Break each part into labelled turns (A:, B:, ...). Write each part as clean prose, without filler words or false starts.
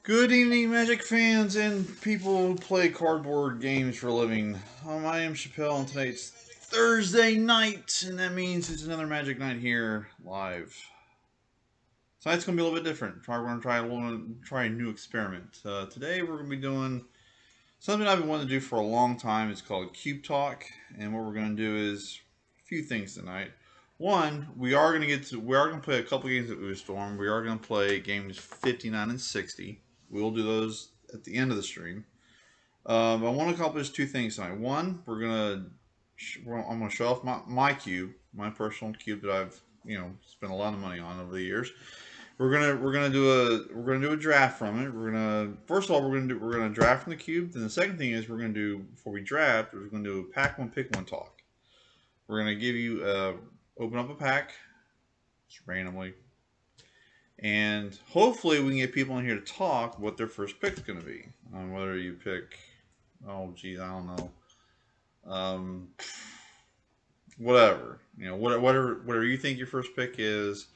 A: Good evening, Magic fans and people who play cardboard games for a living. I am Chappelle, and tonight's Thursday night, and that means it's another Magic night here live. Tonight's going to be a little bit different. We're going to try a new experiment. Today we're going to be doing something I've been wanting to do for a long time. It's called Cube Talk, and what we're going to do is a few things tonight. One, we are going to play a couple games at Storm. We are going to play games 59 and 60. We will do those at the end of the stream. I want to accomplish two things tonight. One, I'm gonna show off my cube, my personal cube that I've spent a lot of money on over the years. We're gonna do a draft from it. We're gonna first of all we're gonna draft from the cube. Then the second thing is we're gonna do before we draft, we're gonna do a pack one pick one talk. We're gonna give you open up a pack just randomly, and hopefully we can get people in here to talk what their first pick's gonna be. Whether you pick, oh geez, I don't know, um, whatever whatever you think your first pick is,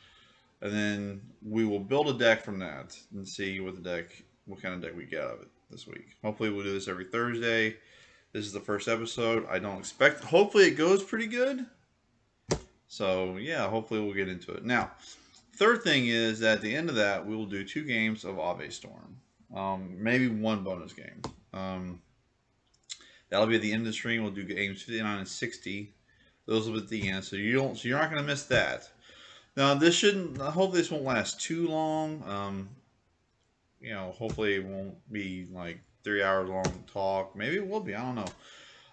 A: and then we will build a deck from that and see what kind of deck we get out of it this week. Hopefully, we'll do this every Thursday. This is the first episode. I don't expect. Hopefully, it goes pretty good. So yeah, hopefully we'll get into it. Now, third thing is that at the end of that, we will do two games of Ave Storm, maybe one bonus game. That'll be at the end of the stream. We'll do games 59 and 60. Those will be at the end, so you're not going to miss that. Now this shouldn't. I hope this won't last too long. Hopefully it won't be like 3 hours long talk. Maybe it will be. I don't know.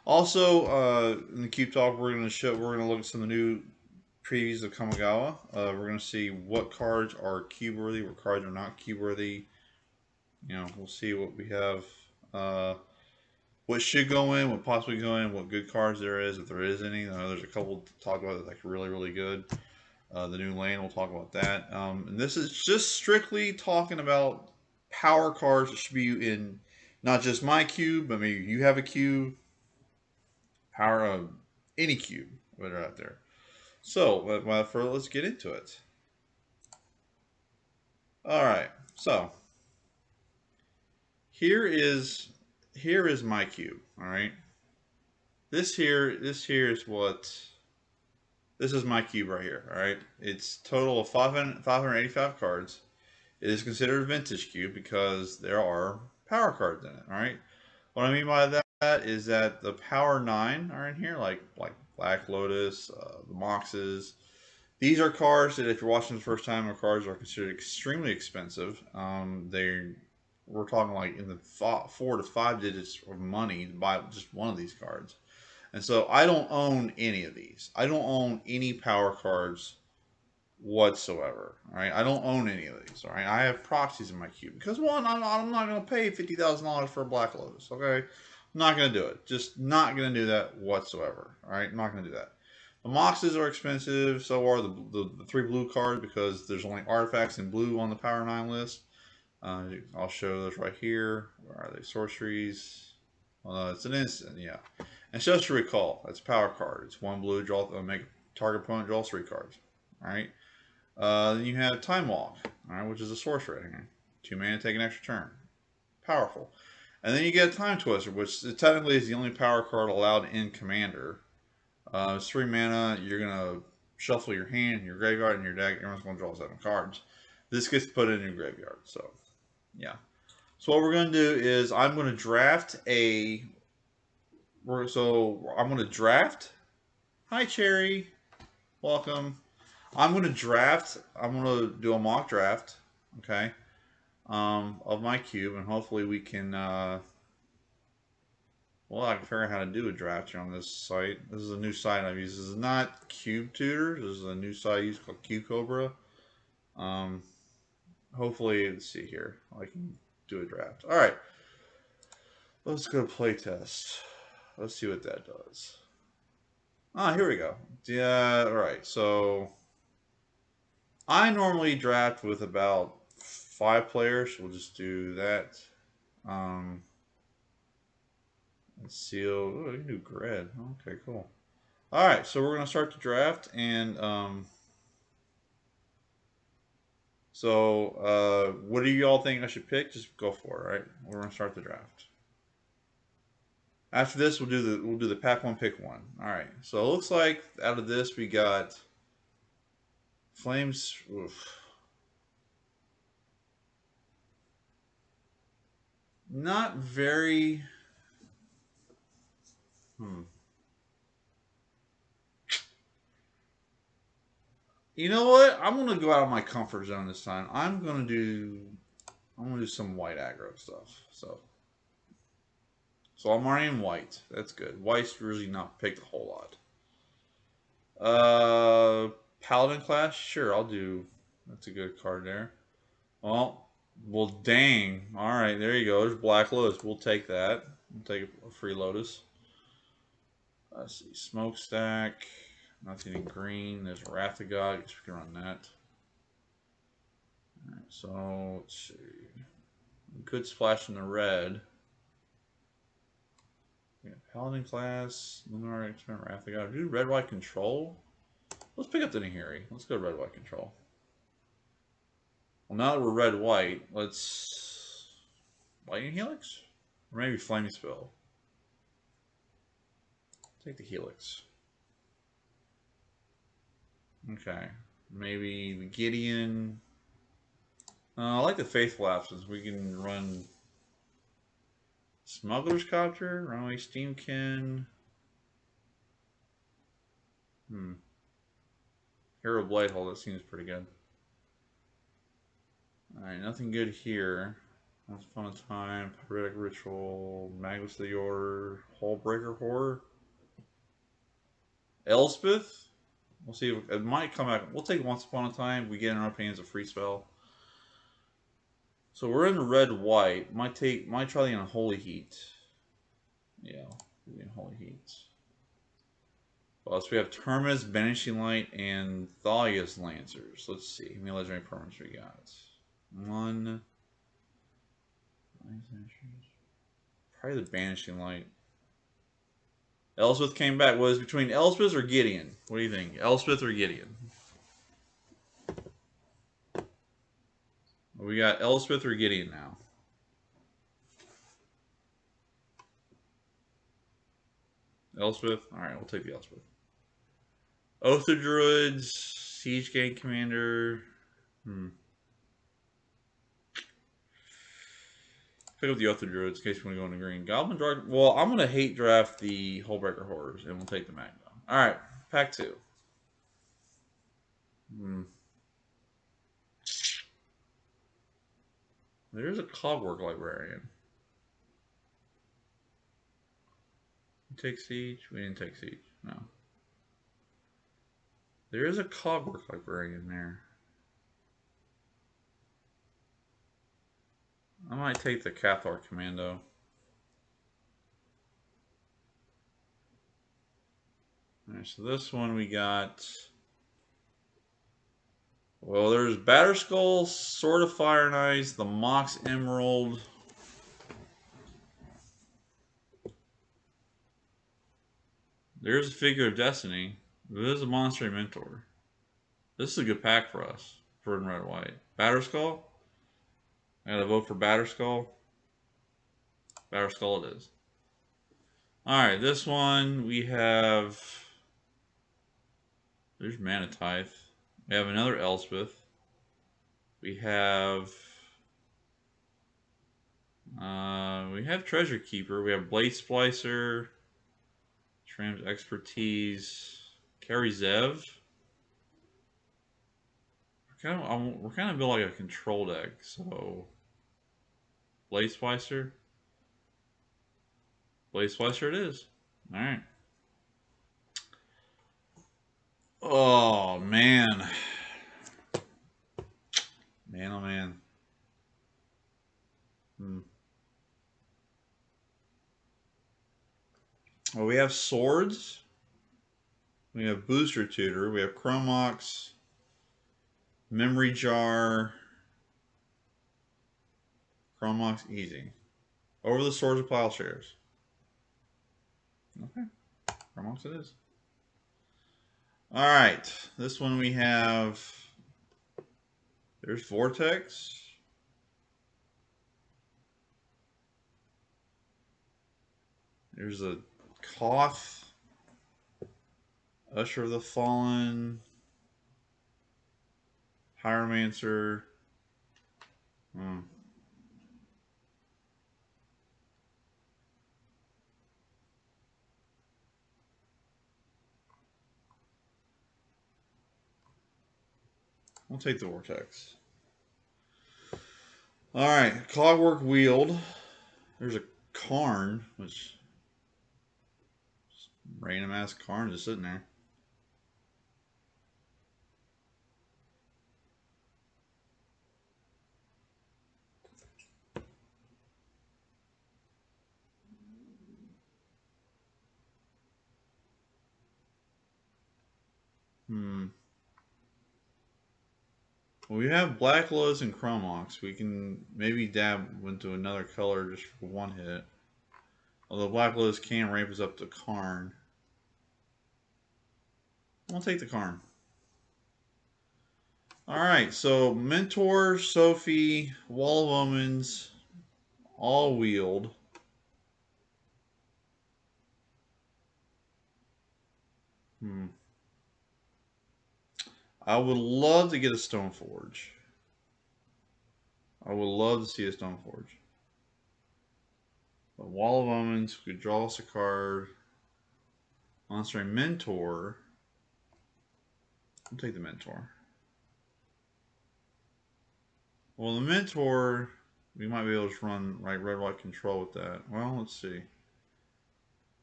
A: Also, in the Cube Talk, we're gonna look at some of the new previews of Kamigawa. We're gonna see what cards are cube worthy, what cards are not cube worthy. We'll see what we have. What should go in, what possibly go in, what good cards there is, if there is any. I know there's a couple to talk about that's like really, really good. The new lane, we'll talk about that. And this is just strictly talking about power cards that should be in not just my cube, but maybe you have a cube, power of any cube that are out there. So, let's get into it. All right. So here is my cube. All right. This here is what this is my cube right here. All right. It's total of 585 cards. It is considered a vintage cube because there are power cards in it. All right. What I mean by that is that the Power 9 are in here, like Black Lotus, the Moxes. These are cards that, if you're watching the first time, are cards that are considered extremely expensive. We're talking like in the 4 to 5 digits of money to buy just one of these cards. And so I don't own any of these. I don't own any power cards whatsoever. All right, I don't own any of these. All right, I have proxies in my queue because one, I'm not going to pay $50,000 for a Black Lotus. Okay, I'm not going to do it. Just not going to do that whatsoever. All right, I'm not going to do that. The Moxes are expensive. So are the three blue cards because there's only artifacts in blue on the Power 9 list. I'll show those right here. Where are they? Sorceries. Well, it's an instant, yeah. And just to recall, that's a power card. It's one blue, make target opponent draw 3 cards. All right. Then you have Time Walk, all right, which is a sorcery. 2 mana, take an extra turn. Powerful. And then you get Time Twister, which technically is the only power card allowed in Commander. It's 3 mana. You're going to shuffle your hand, your graveyard, and your deck. Everyone's going to draw 7 cards. This gets put in your graveyard. So, yeah. So what we're going to do is I'm going to draft a... So I'm going to draft... Hi, Cherry. Welcome. I'm going to do a mock draft, okay, of my cube, and hopefully we can, I can figure out how to do a draft here on this site. This is a new site I've used. This is not Cube Tutor. This is a new site I use called Cube Cobra. Hopefully, let's see here. I can do a draft. All right. Let's go to playtest. Let's see what that does. Here we go. Yeah, all right. So I normally draft with about 5 players. We'll just do that. Let's seal. Oh, you can do grid. Okay, cool. All right, so we're gonna start the draft, and So, what do you all think I should pick? Just go for it, right? We're gonna start the draft. After this, we'll do the pack one, pick one. All right. So it looks like out of this we got Flames. Oof. Not very. Hmm. You know what? I'm gonna go out of my comfort zone this time. I'm gonna do some white aggro stuff. So I'm already in white. That's good. White's really not picked a whole lot. Paladin class. Sure, I'll do. That's a good card there. Well, dang. All right, there you go. There's Black Lotus. We'll take that. We'll take a free Lotus. Let's see. Smokestack. Nothing in green. There's Wrath of God. I guess we can run that. Alright, so let's see. We could splash in the red. We got Paladin class, Lunar Experiment, Wrath of God. Do red white control? Let's pick up the Nahiri. Let's go red white control. Well, now that we're red white, let's Lightning Helix? Or maybe Flaming Spell. Take the Helix. Okay. Maybe the Gideon. I like the Faithful Absence. We can run Smuggler's Copter, Runaway Steamkin. Hero Blighthole, that seems pretty good. Alright, nothing good here. Once Upon a Time, Pyretic Ritual, Magus the Order, Hullbreaker Horror. Elspeth? We'll see if it might come back. We'll take Once Upon a Time. We get in our hands a free spell. So we're in red white. Might try the Unholy Heat. Yeah, the Unholy Heat. Well, so we have Terminus, Banishing Light, and Thalia's Lancers. Let's see how many legendary permanents we got. One. Probably the Banishing Light. Elspeth came back. Was between Elspeth or Gideon? What do you think? Elspeth or Gideon? We got Elspeth or Gideon now. Elspeth? Alright, we'll take the Elspeth. Oath of Druids, Siege Gang Commander. Pick up the Oath of Druids in case you want to go into green. Goblin Dragon. Well, I'm going to hate draft the Hullbreaker Horrors, and we'll take the Magma. Alright, pack 2. There's a Cogwork Librarian. We take Siege? We didn't take Siege. No. There is a Cogwork Librarian there. I might take the Cathar Commando. Alright, so this one we got. Well, there's Batterskull, Sword of Fire and Ice, the Mox Emerald. There's a Figure of Destiny. There's a Monster Mentor. This is a good pack for us. For red and white. Batterskull. I gotta vote for Batterskull. Batterskull it is. Alright, this one we have. There's Manatithe. We have another Elspeth. We have Treasure Keeper. We have Blade Splicer. Tram's Expertise. Carry Zev. We're kind of built like a control deck, so Blade Splicer. Blade Splicer it is. Alright. Oh man. Man oh man. Well, we have swords. We have Booster Tutor. We have Chrome Mox. Memory Jar. Chrome Mox easy. Over the Swords of Plowshares. Okay. Chrome Mox it is. Alright. This one we have There's Vortex. There's a Koth. Usher of the Fallen. Pyromancer. Hmm. We'll take the Vortex. Alright, Clockwork Wield. There's a Karn, which random ass Karn just sitting there. Well, we have Black Lotus and Chrome Ox. We can maybe dab into another color just for one hit. Although Black Lotus can ramp us up to Karn. We'll take the Karn. Alright, so Mentor, Sophie, Wall of Omens, all wheeled. I would love to get a Stoneforge. I would love to see a Stoneforge. But Wall of Omens could draw us a card. Monster Mentor. I'll take the Mentor. Well, the Mentor, we might be able to run like red-white control with that. Well, let's see.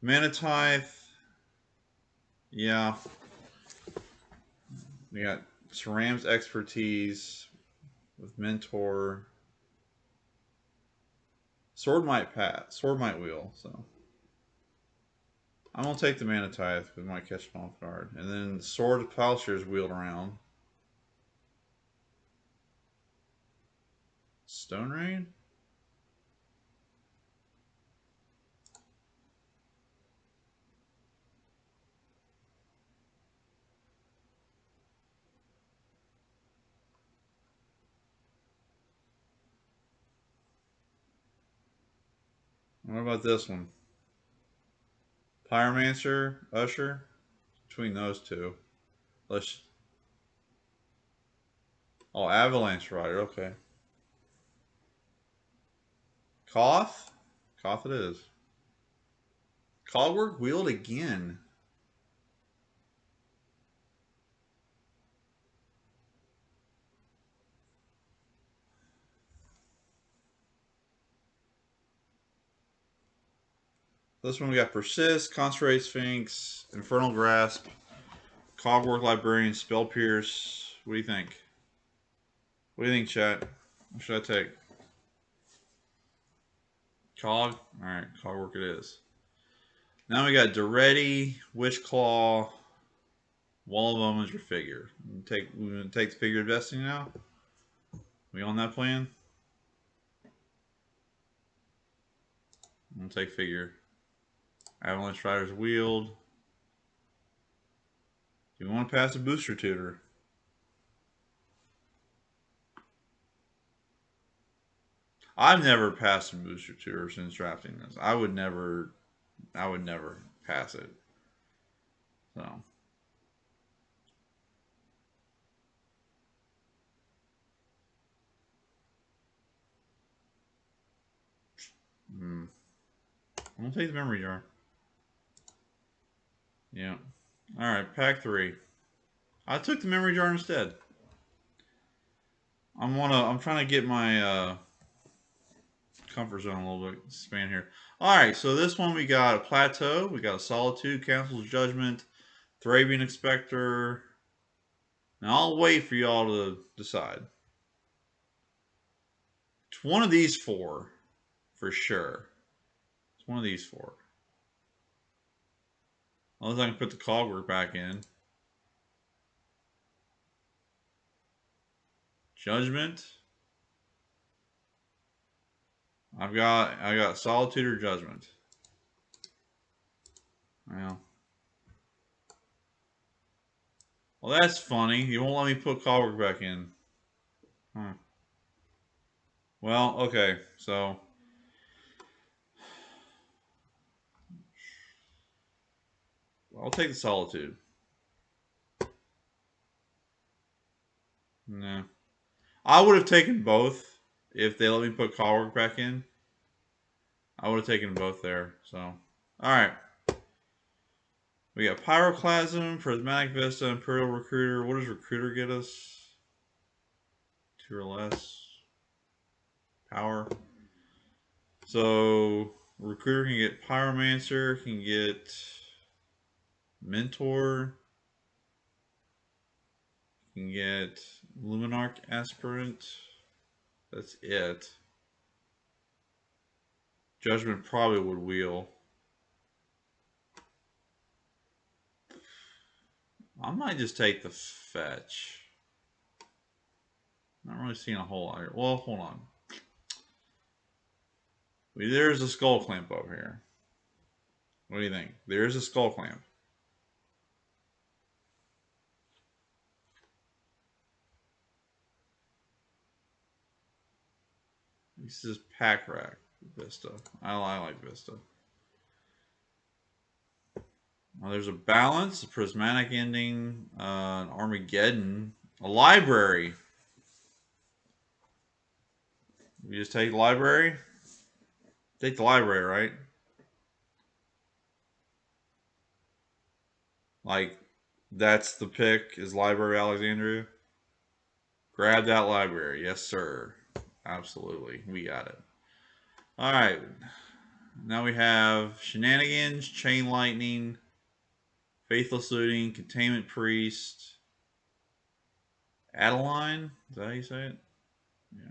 A: Mana Tithe. Yeah. We got Saram's Expertise with Mentor. Sword might pass. Sword might wheel, so. I'm going to take the Mana Tithe because it might catch him off guard. And then Sword of Plowshares wheeled around. Stone Rain? What about this one? Pyromancer, Usher? Between those two. Let's. Oh, Avalanche Rider, okay. Koth? Koth it is. Clockwork wheeled again. This one we got Persist, Concentrate Sphinx, Infernal Grasp, Cogwork Librarian, Spell Pierce. What do you think? What do you think, chat? What should I take? Cog? Alright, Cogwork it is. Now we got Duretti, Witchclaw, Wall of Omens, or Figure. We're gonna take the Figure of Destiny now? We on that plan? I'm gonna take Figure. Avalanche Rider's wheeled. Do you want to pass a Booster Tutor? I've never passed a Booster Tutor since drafting this. I would never pass it. So. I'm gonna take the memory jar. Yeah. Alright, pack 3. I took the memory jar instead. I'm trying to get my comfort zone a little bit expand here. Alright, so this one we got a Plateau, we got a Solitude, Council's Judgment, Thrabian Inspector. Now I'll wait for y'all to decide. It's one of these 4, for sure. It's one of these 4. Unless I can put the Cogwork back in. Judgment. I got Solitude or Judgment. Well, that's funny. You won't let me put Cogwork back in. Hmm. Well, okay, so I'll take the Solitude. No. I would have taken both if they let me put Coward back in. I would have taken both there. So, all right. We got Pyroclasm, Prismatic Vista, Imperial Recruiter. What does Recruiter get us? 2 or less power. So Recruiter can get Pyromancer, can get Mentor, can get Luminarch Aspirant. That's it. Judgment probably would wheel. I might just take the fetch. Not really seeing a whole lot here. Well, hold on. There's a skull clamp over here. What do you think? There's a skull clamp. This is pack rack Vista. I like Vista. Well, there's a balance, a prismatic ending, an Armageddon, a library. You just take the library. Take the library, right? Like that's the pick is Library Alexandria. Grab that library, yes sir. Absolutely, we got it. All right. Now we have Shenanigans, Chain Lightning, Faithless Looting, Containment Priest, Adeline. Is that how you say it? Yeah.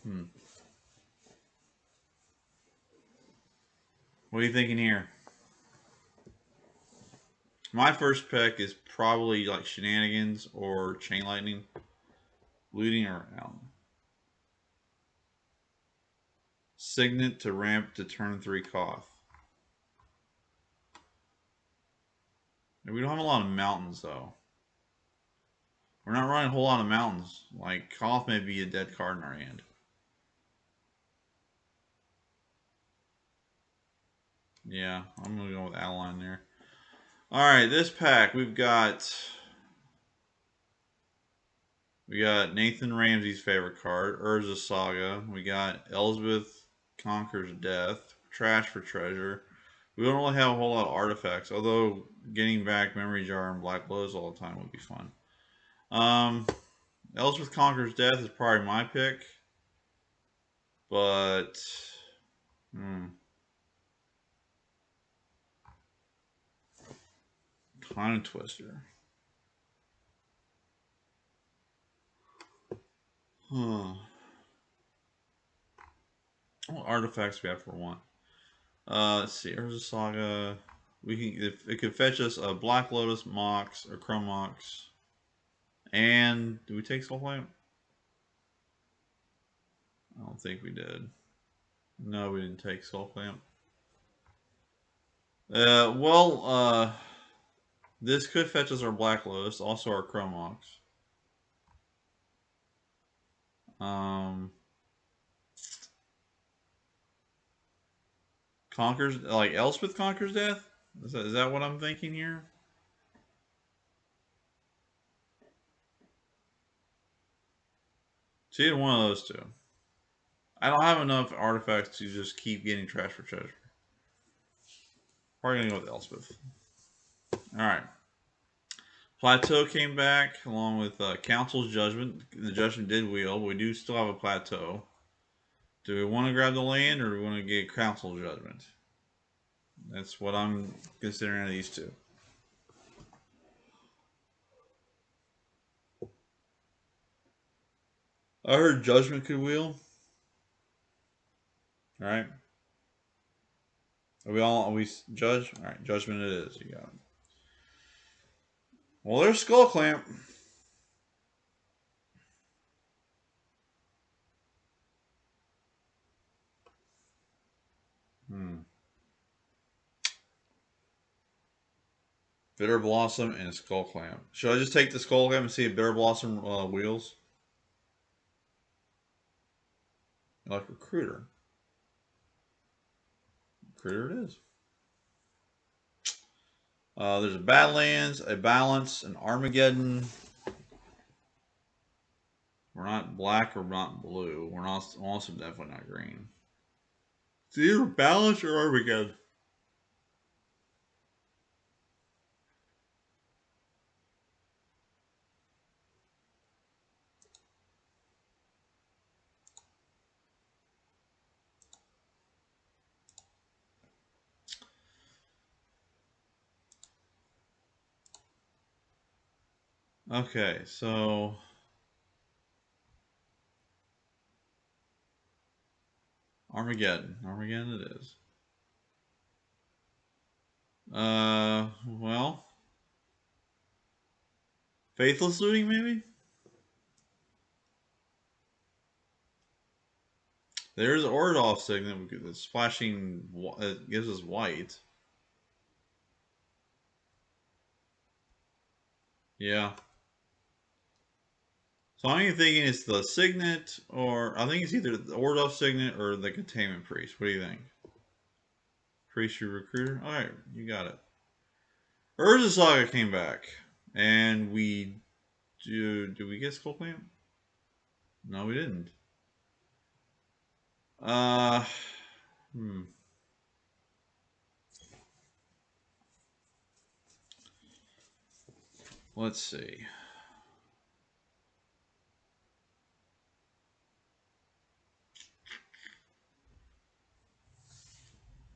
A: Hmm. What are you thinking here? My first pick is probably like Shenanigans or Chain Lightning. Looting or Adeline. Signet to ramp to turn 3 Koth. We don't have a lot of mountains though. We're not running a whole lot of mountains. Like Koth may be a dead card in our hand. Yeah, I'm gonna go with Adeline there. All right, this pack we got Nathan Ramsey's favorite card, Urza Saga. We got Elspeth Conquers Death, Trash for Treasure. We don't really have a whole lot of artifacts, although getting back Memory Jar and Black Lotus all the time would be fun. Elspeth Conquers Death is probably my pick, but Time Twister. Huh. What artifacts we have for one? Let's see. Urza Saga. We can if it could fetch us a Black Lotus Mox or Chrome Mox. And do we take Soulflame? I don't think we did. No, we didn't take Soulflame. This could fetch us our Black Lotus, also our Chrome Mox. Conquers like Elspeth conquers death. Is that what I'm thinking here? It's either one of those two. I don't have enough artifacts to just keep getting trash for treasure. Probably gonna go with Elspeth. All right. Plateau came back along with Council's Judgment. The Judgment did wheel. But we do still have a Plateau. Do we want to grab the land or do we want to get Council's Judgment? That's what I'm considering these two. I heard Judgment could wheel. All right. Are we judge? All right, Judgment it is. You got it. Well, there's Skull Clamp. Hmm. Bitter Blossom and Skull Clamp. Should I just take the Skull Clamp and see if Bitter Blossom wheels? Like Recruiter. Recruiter it is. There's a Badlands, a Balance, an Armageddon. We're not black or not blue. We're not also definitely not green. It's either Balance or Armageddon. Okay, so Armageddon. Armageddon it is. Well, Faithless Looting maybe? There's Ordolf Signet that's splashing, it gives us white. Yeah. So I'm thinking it's the Signet, or I think it's either the Ordolf Signet or the Containment Priest. What do you think? Priest, your recruiter? Alright, you got it. Urza Saga came back. And we do we get Skull Clamp? No, we didn't. Uh hmm. Let's see.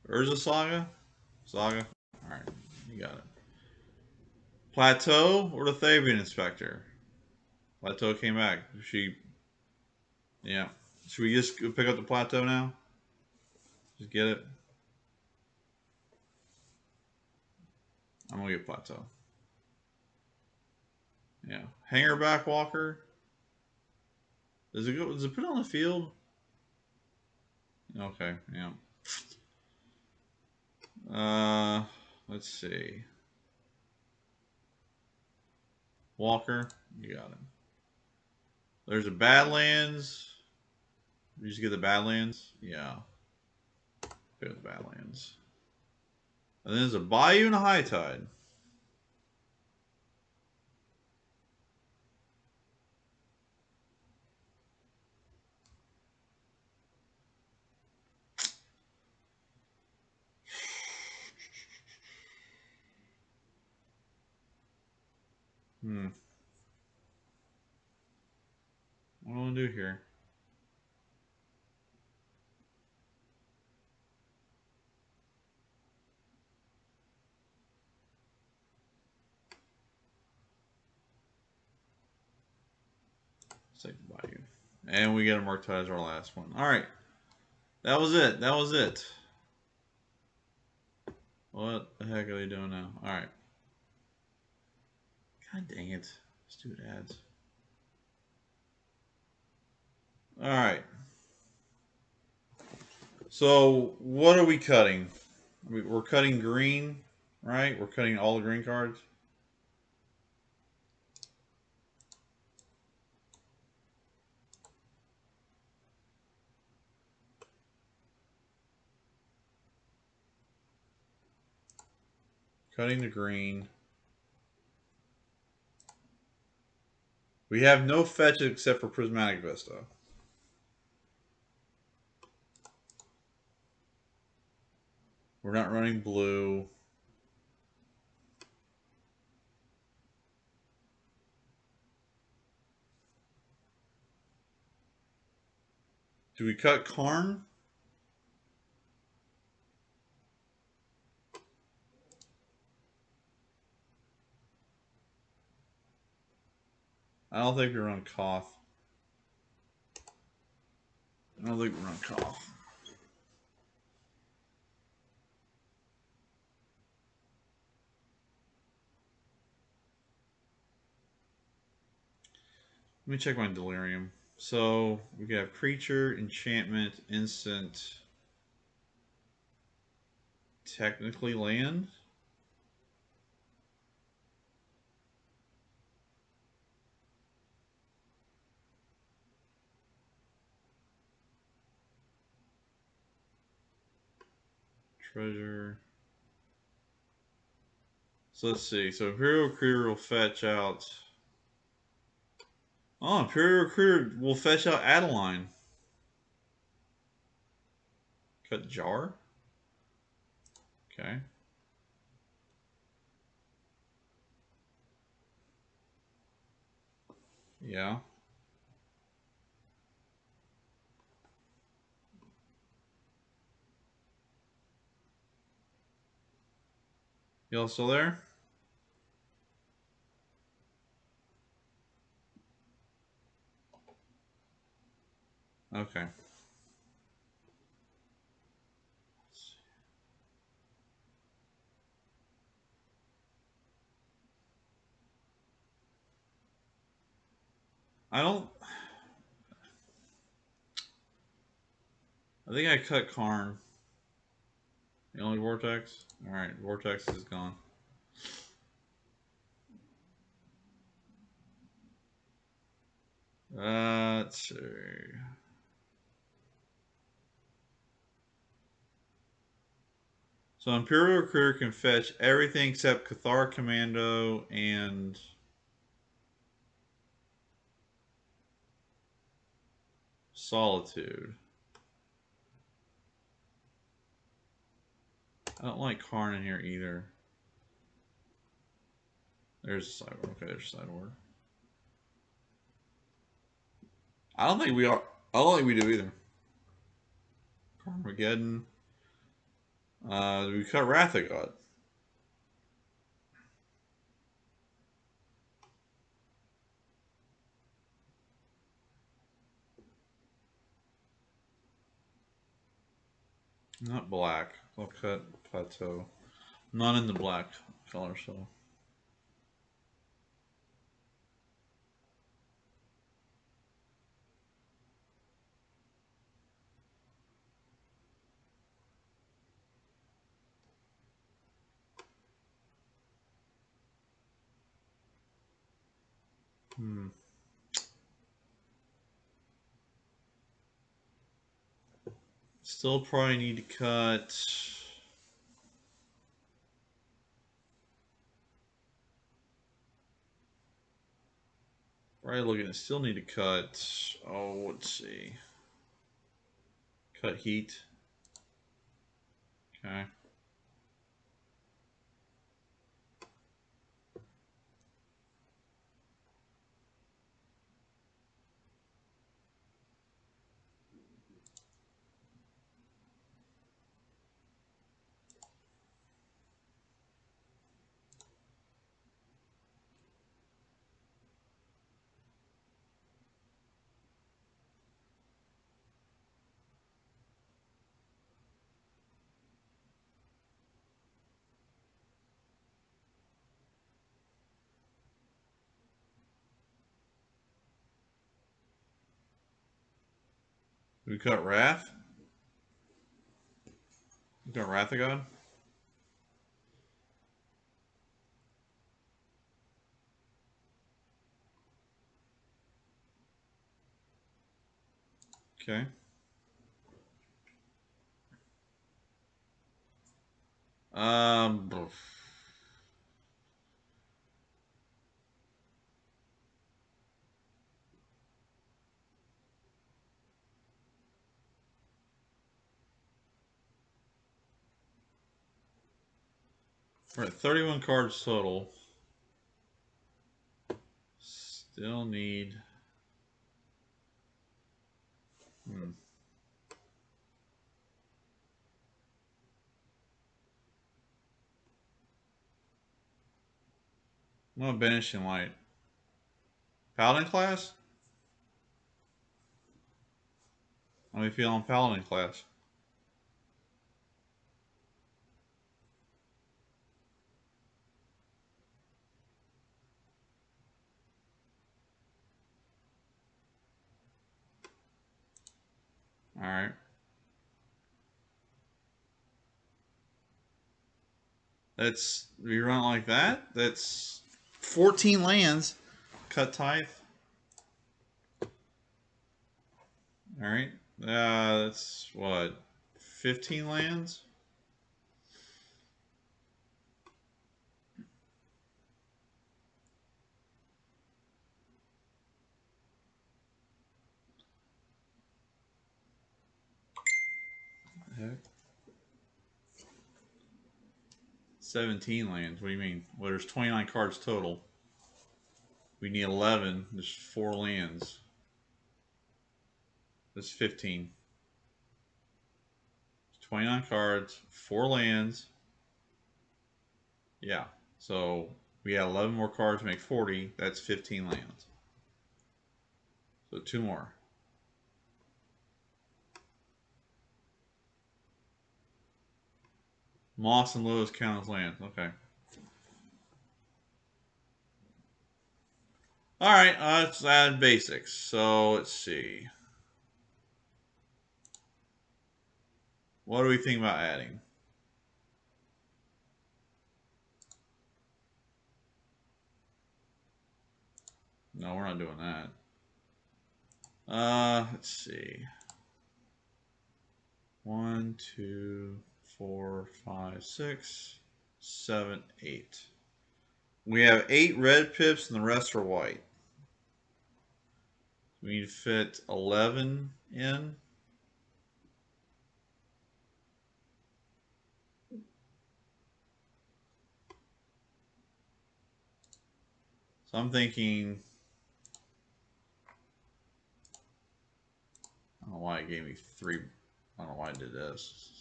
A: Urza Saga? Saga? Alright, you got it. Plateau or the Thavian Inspector? Plateau came back. Yeah. Should we just pick up the Plateau now? Just get it? I'm gonna get Plateau. Yeah. Hangerback Walker? Does it put on the field? Okay, yeah. Let's see. Walker, you got him. There's a Badlands. You just get the Badlands? Yeah. Go with the Badlands. And then there's a Bayou and a High Tide. Hmm. What do I want to do here? Let's take the Bayou. And we get a Murktide as our last one. Alright. That was it. That was it. What the heck are they doing now? Alright. God dang it. Stupid ads. Alright. So, what are we cutting? We're cutting green, right? We're cutting all the green cards. Cutting the green. We have no fetch except for Prismatic Vista. We're not running blue. Do we cut Karn? I don't think we run Koth. I don't think we run Koth. Let me check my Delirium. So we got Creature, Enchantment, Instant, technically land. treasure. So let's see. So Imperial Recruiter will fetch out. Oh, Imperial Recruiter will fetch out Adeline. Cut jar. Okay. Yeah. Y'all still there? Okay. I don't. I think I cut Karn. The only Vortex? Alright, Vortex is gone. Let's see. So Imperial Recruiter can fetch everything except Cathar Commando and Solitude. I don't like Karn in here either. There's a sideboard. Okay, there's a sideboard. I don't think we are. I don't think we do either. Carmageddon. We cut Wrath of God. Not black. I'll cut Plateau. Not in the black color, so. Still probably need to cut. Right, looking. Still need to cut. Oh, let's see. Cut heat. Okay. We cut Wrath. We cut Wrath of God. Okay. Um. We're at 31 cards total. Still need. Hmm. I'm gonna Banishing Light. Paladin class? How do you feel on Paladin class? Alright. That's. We run it like that? That's 14 lands. Cut Tithe. Alright. That's what? 15 lands? 17 lands. What do you mean? Well, there's 29 cards total. We need 11. There's 4 lands. That's 15. 29 cards, 4 lands. Yeah. So we have 11 more cards to make 40. That's 15 lands. So 2 more. Moss and Lois count as lands. Okay. Alright, let's add basics. So let's see. What do we think about adding? No, we're not doing that. Let's see. 1, 2, 4, 5, 6, 7, 8. We have 8 red pips and the rest are white. We need to fit 11 in. So I'm thinking, I don't know why it gave me 3. I don't know why I did this.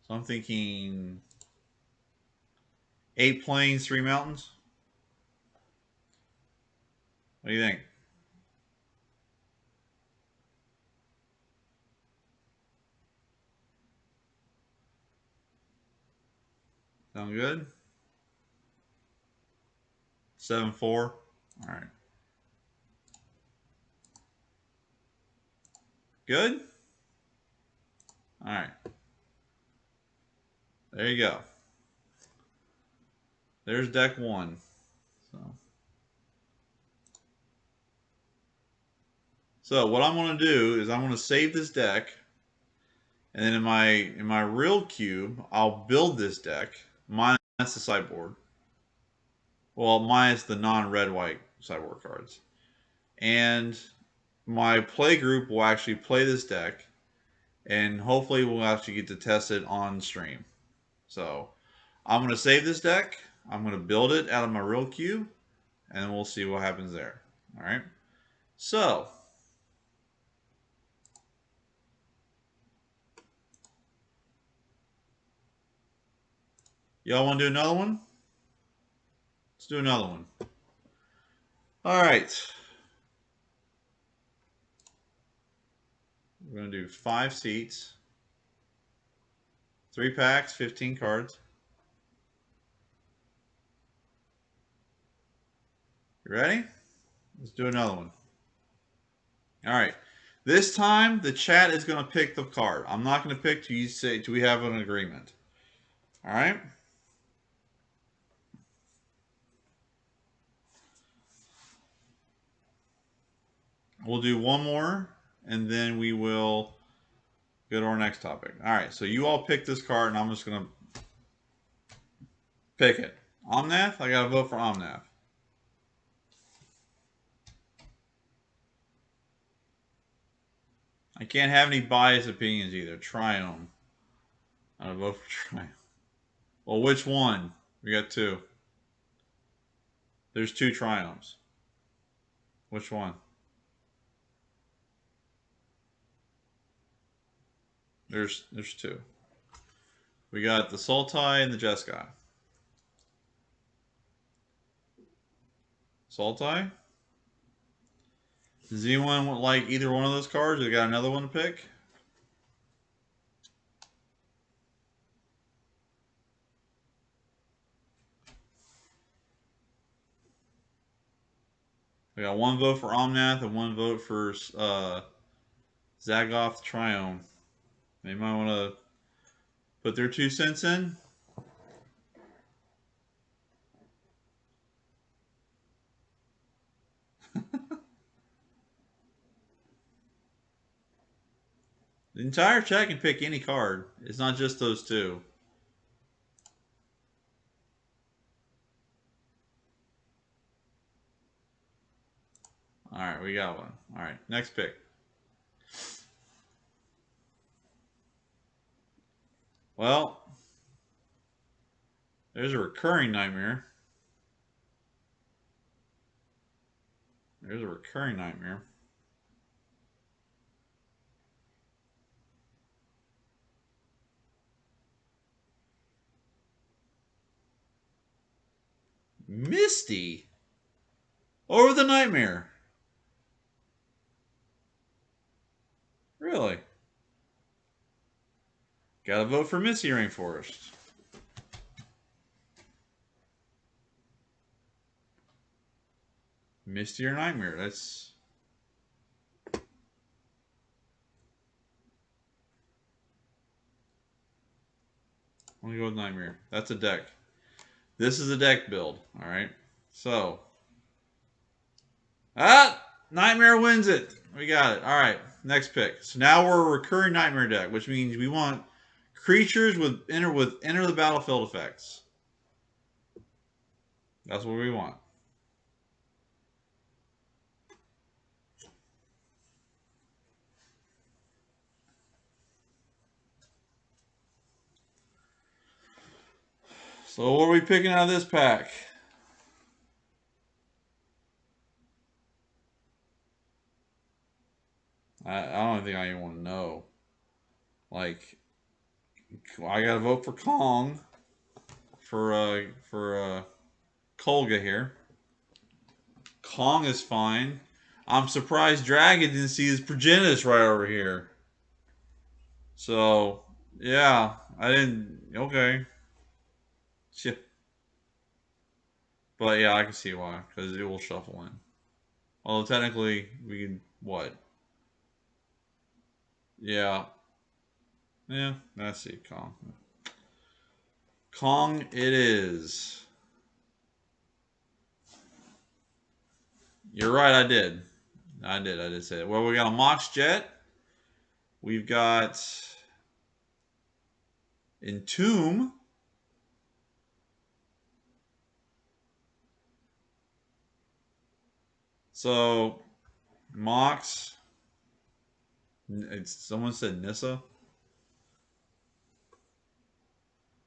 A: So I'm thinking 8 plains, 3 mountains. What do you think? Sound good? 7-4. All right. Good? All right. There you go. There's deck 1. So what I'm going to do is I'm going to save this deck, and then in my real cube, I'll build this deck minus the sideboard. Well, minus the non-red white sideboard cards. And my play group will actually play this deck, and hopefully we'll actually get to test it on stream. So I'm going to save this deck. I'm going to build it out of my real cube, and we'll see what happens there. All right. So y'all want to do another one? Let's do another one. All right. We're going to do 5 seats, 3 packs, 15 cards. You ready? Let's do another one. All right. This time, the chat is going to pick the card. I'm not going to pick till you say, till we have an agreement. All right? We'll do one more, and then we will go to our next topic. All right, so you all pick this card, and I'm just going to pick it. Omnath? I got to vote for Omnath. I can't have any biased opinions either. Triome. I'm going to vote for Triome. Well, which one? We got 2. There's 2 Triomes. Which one? There's 2. We got the Sultai and the Jeskai. Sultai? Does anyone like either one of those cards? We got another one to pick? We got 1 vote for Omnath and 1 vote for Zagoth Triome. They might want to put their 2 cents in. The entire chat can pick any card. It's not just those 2. Alright, we got one. Alright, next pick. Well, There's a recurring nightmare. There's a recurring nightmare. Misty. Over the nightmare. Really? Gotta vote for Misty Rainforest. Misty or Nightmare. That's... I'm gonna go with Nightmare. That's a deck. This is a deck build. Alright. So. Nightmare wins it. We got it. Alright. Next pick. So now we're a recurring Nightmare deck, which means we want creatures with enter the battlefield effects. That's what we want. So what are we picking out of this pack? I don't think I even want to know. Like, I gotta vote for Kong for Kolga here. Kong is fine. I'm surprised Dragon didn't see his Progenitus right over here. So, yeah, I didn't. Okay. Shit. But yeah, I can see why. Because it will shuffle in. Although technically, we can. What? Yeah. Yeah, that's it. Kong. Kong it is. You're right, I did. I did say it. Well, we got a Mox Jet. We've got Entomb. So, Mox. Someone said Nissa.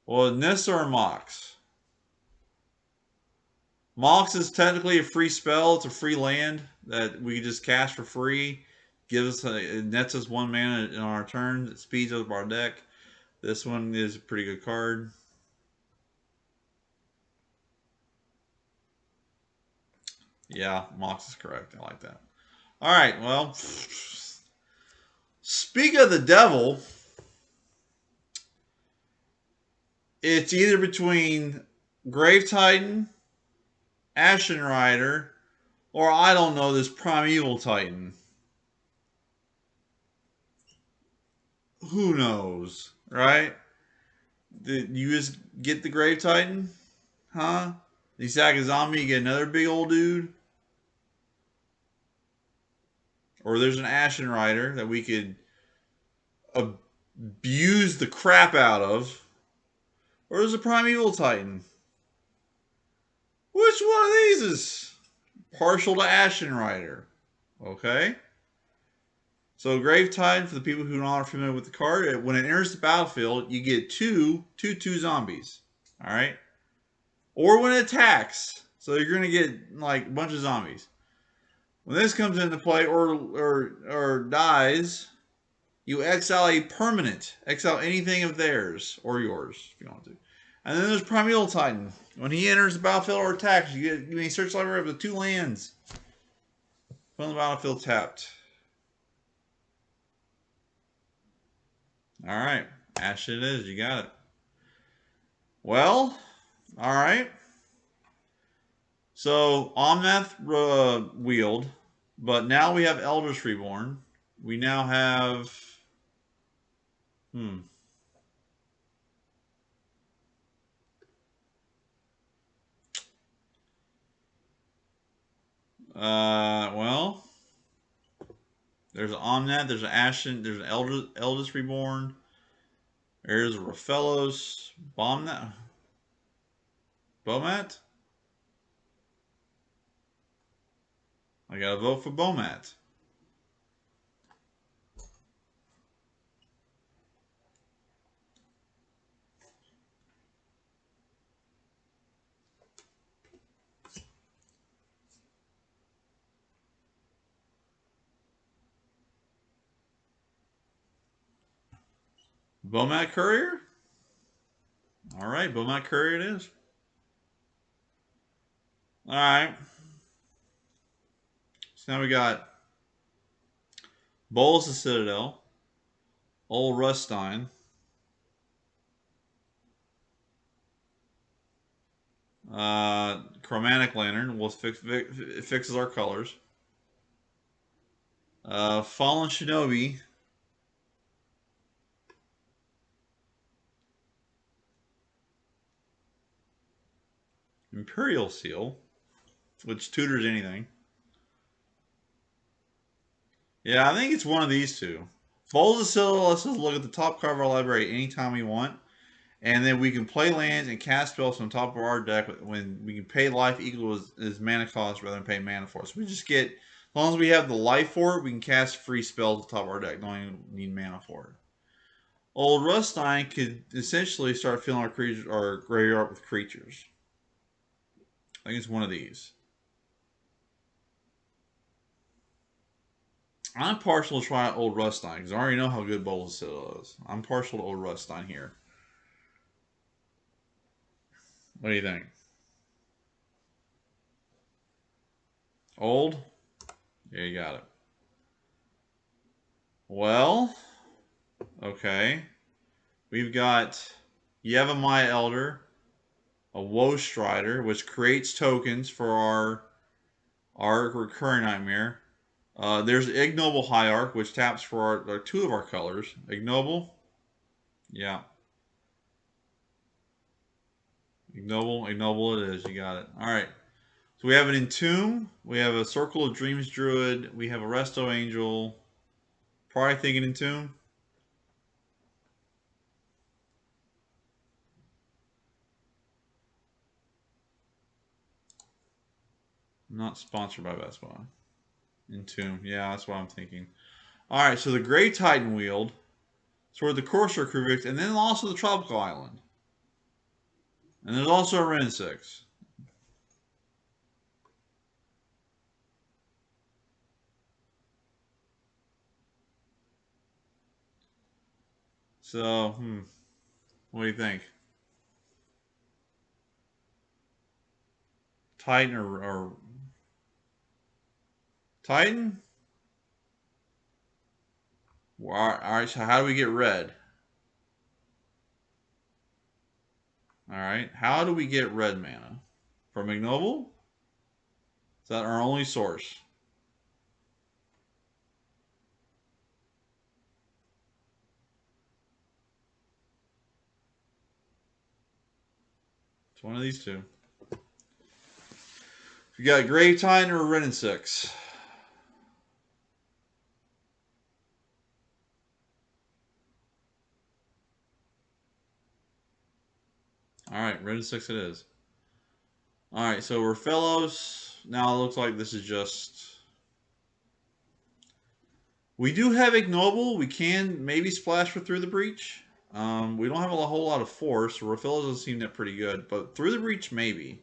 A: Well, Nissa or Mox? Mox is technically a free spell. It's a free land that we can just cast for free. It nets us 1 mana in our turn. It speeds up our deck. This one is a pretty good card. Yeah, Mox is correct. I like that. All right, well, speak of the devil, it's either between Grave Titan, Ashen Rider, or I don't know, this Primeval Titan. Who knows, right? Did you just get the Grave Titan? Huh? You sack a zombie, you get another big old dude? Or there's an Ashen Rider that we could abuse the crap out of. Or there's a Primeval Titan. Which one of these is partial to Ashen Rider? Okay. So Grave Titan, for the people who aren't familiar with the card, when it enters the battlefield, you get two zombies. All right. Or when it attacks. So you're going to get like a bunch of zombies. When this comes into play or dies, you exile a permanent. Exile anything of theirs or yours if you want to. And then there's Primeval Titan. When he enters the battlefield or attacks, you may search library of the 2 lands. Put on the battlefield tapped. All right. Ash it is. You got it. Well, all right. So, Omnath wheeled, but now we have Eldritch Reborn. We now have... well, there's an Omnath, there's an Ashen, there's an Eldritch Reborn. There's a Rofellos, Bomat. I gotta vote for Bomat. Bomat Courier? Alright, Bomat Courier it is. Alright. So now we got Bolas the Citadel, Old Rustine, Chromatic Lantern. It fixes our colors. Fallen Shinobi. Imperial Seal, which tutors anything. Yeah, I think it's one of these two. Bowls of Citadel lets us look at the top card of our library anytime we want. And then we can play lands and cast spells from the top of our deck when we can pay life equal as mana cost rather than pay mana for it. So we just get, as long as we have the life for it, we can cast free spells at the top of our deck. Don't even need mana for it. Old Rustine could essentially start filling our graveyard with creatures. I think it's one of these. I'm partial to try out Old Rustine because I already know how good Bolas Citadel is. I'm partial to Old Rustine here. What do you think? Old? Yeah, you got it. Well, okay. We've got Yevamaya Elder, a Woe Strider, which creates tokens for our recurring nightmare. There's Ignoble Hierarch, which taps for our two of our colors. Ignoble, yeah. Ignoble it is. You got it. All right. So we have an Entomb. We have a Circle of Dreams Druid. We have a Resto Angel. Probably thinking Entomb. Not sponsored by Best Buy. Entomb. Yeah, that's what I'm thinking. All right. So the Grey Titan Wield. Sword the Corsair Kruvix, and then also the Tropical Island. And there's also a Ren 6. So, what do you think? Titan or Titan? Well, all right, so how do we get red? All right, how do we get red mana? From Ignoble? Is that our only source? It's one of these two. You got Grave Titan or Ren 6. All right, Ren 6 it is. All right, so we're fellows. Now it looks like this is just. We do have Ignoble. We can maybe splash for Through the Breach. We don't have a whole lot of force. Raphael doesn't seem that pretty good, but Through the Breach maybe.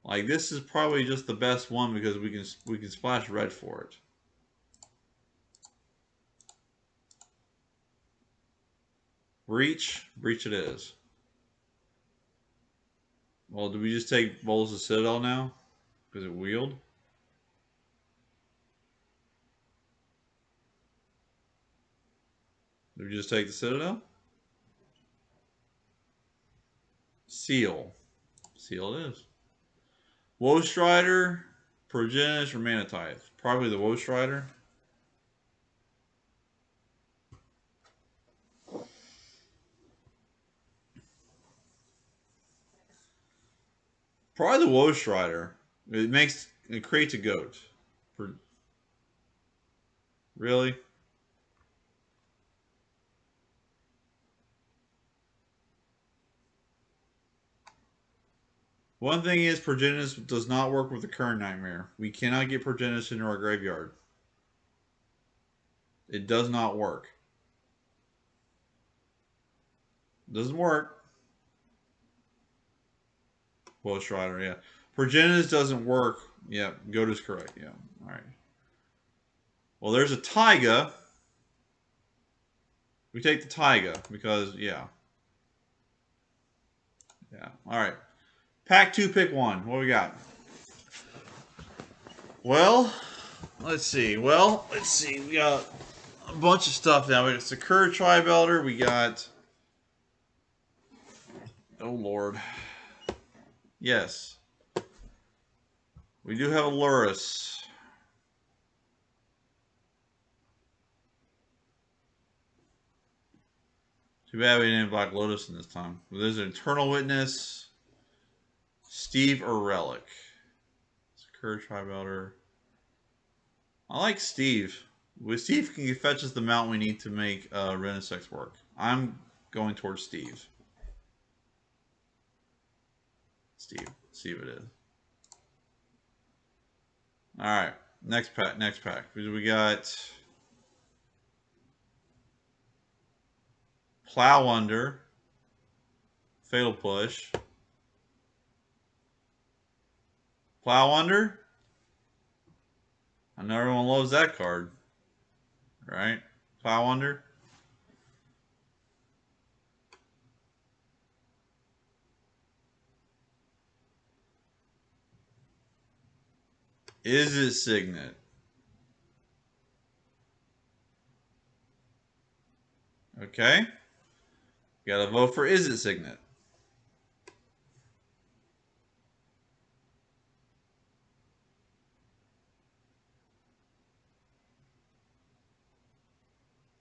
A: Like this is probably just the best one because we can splash red for it. Breach it is. Well, do we just take Bolas of Citadel now? Because it wield? Do we just take the Citadel? Seal. Seal it is. Woe Strider, Progenitus, or Manatithe? Probably the Woe Strider. Probably the Woe Strider. It creates a goat. Really? One thing is, Progenitus does not work with the current Nightmare. We cannot get Progenitus into our graveyard. It does not work. Doesn't work. Woe Strider, yeah. Progenitus doesn't work. Yeah, goat is correct. Yeah, all right. Well, there's a Taiga. We take the Taiga because, yeah. Yeah. All right. Pack 2, pick 1. What we got? Well, let's see. We got a bunch of stuff now. We got Sakura Tri-Belter. We got... Oh, Lord. Yes. We do have a Lurrus. Too bad we didn't have Black Lotus in this time. There's an Eternal Witness, Steve or Relic. Sakura Tri-Belter. I like Steve. With Steve can fetch us the mount we need to make Renaissance work. I'm going towards Steve. Steve it is. Alright. Next pack. We got Plow Under. Fatal Push. Plow Under? I know everyone loves that card. Right? Plow Under? Is it Signet? Okay. Gotta vote for Is it Signet?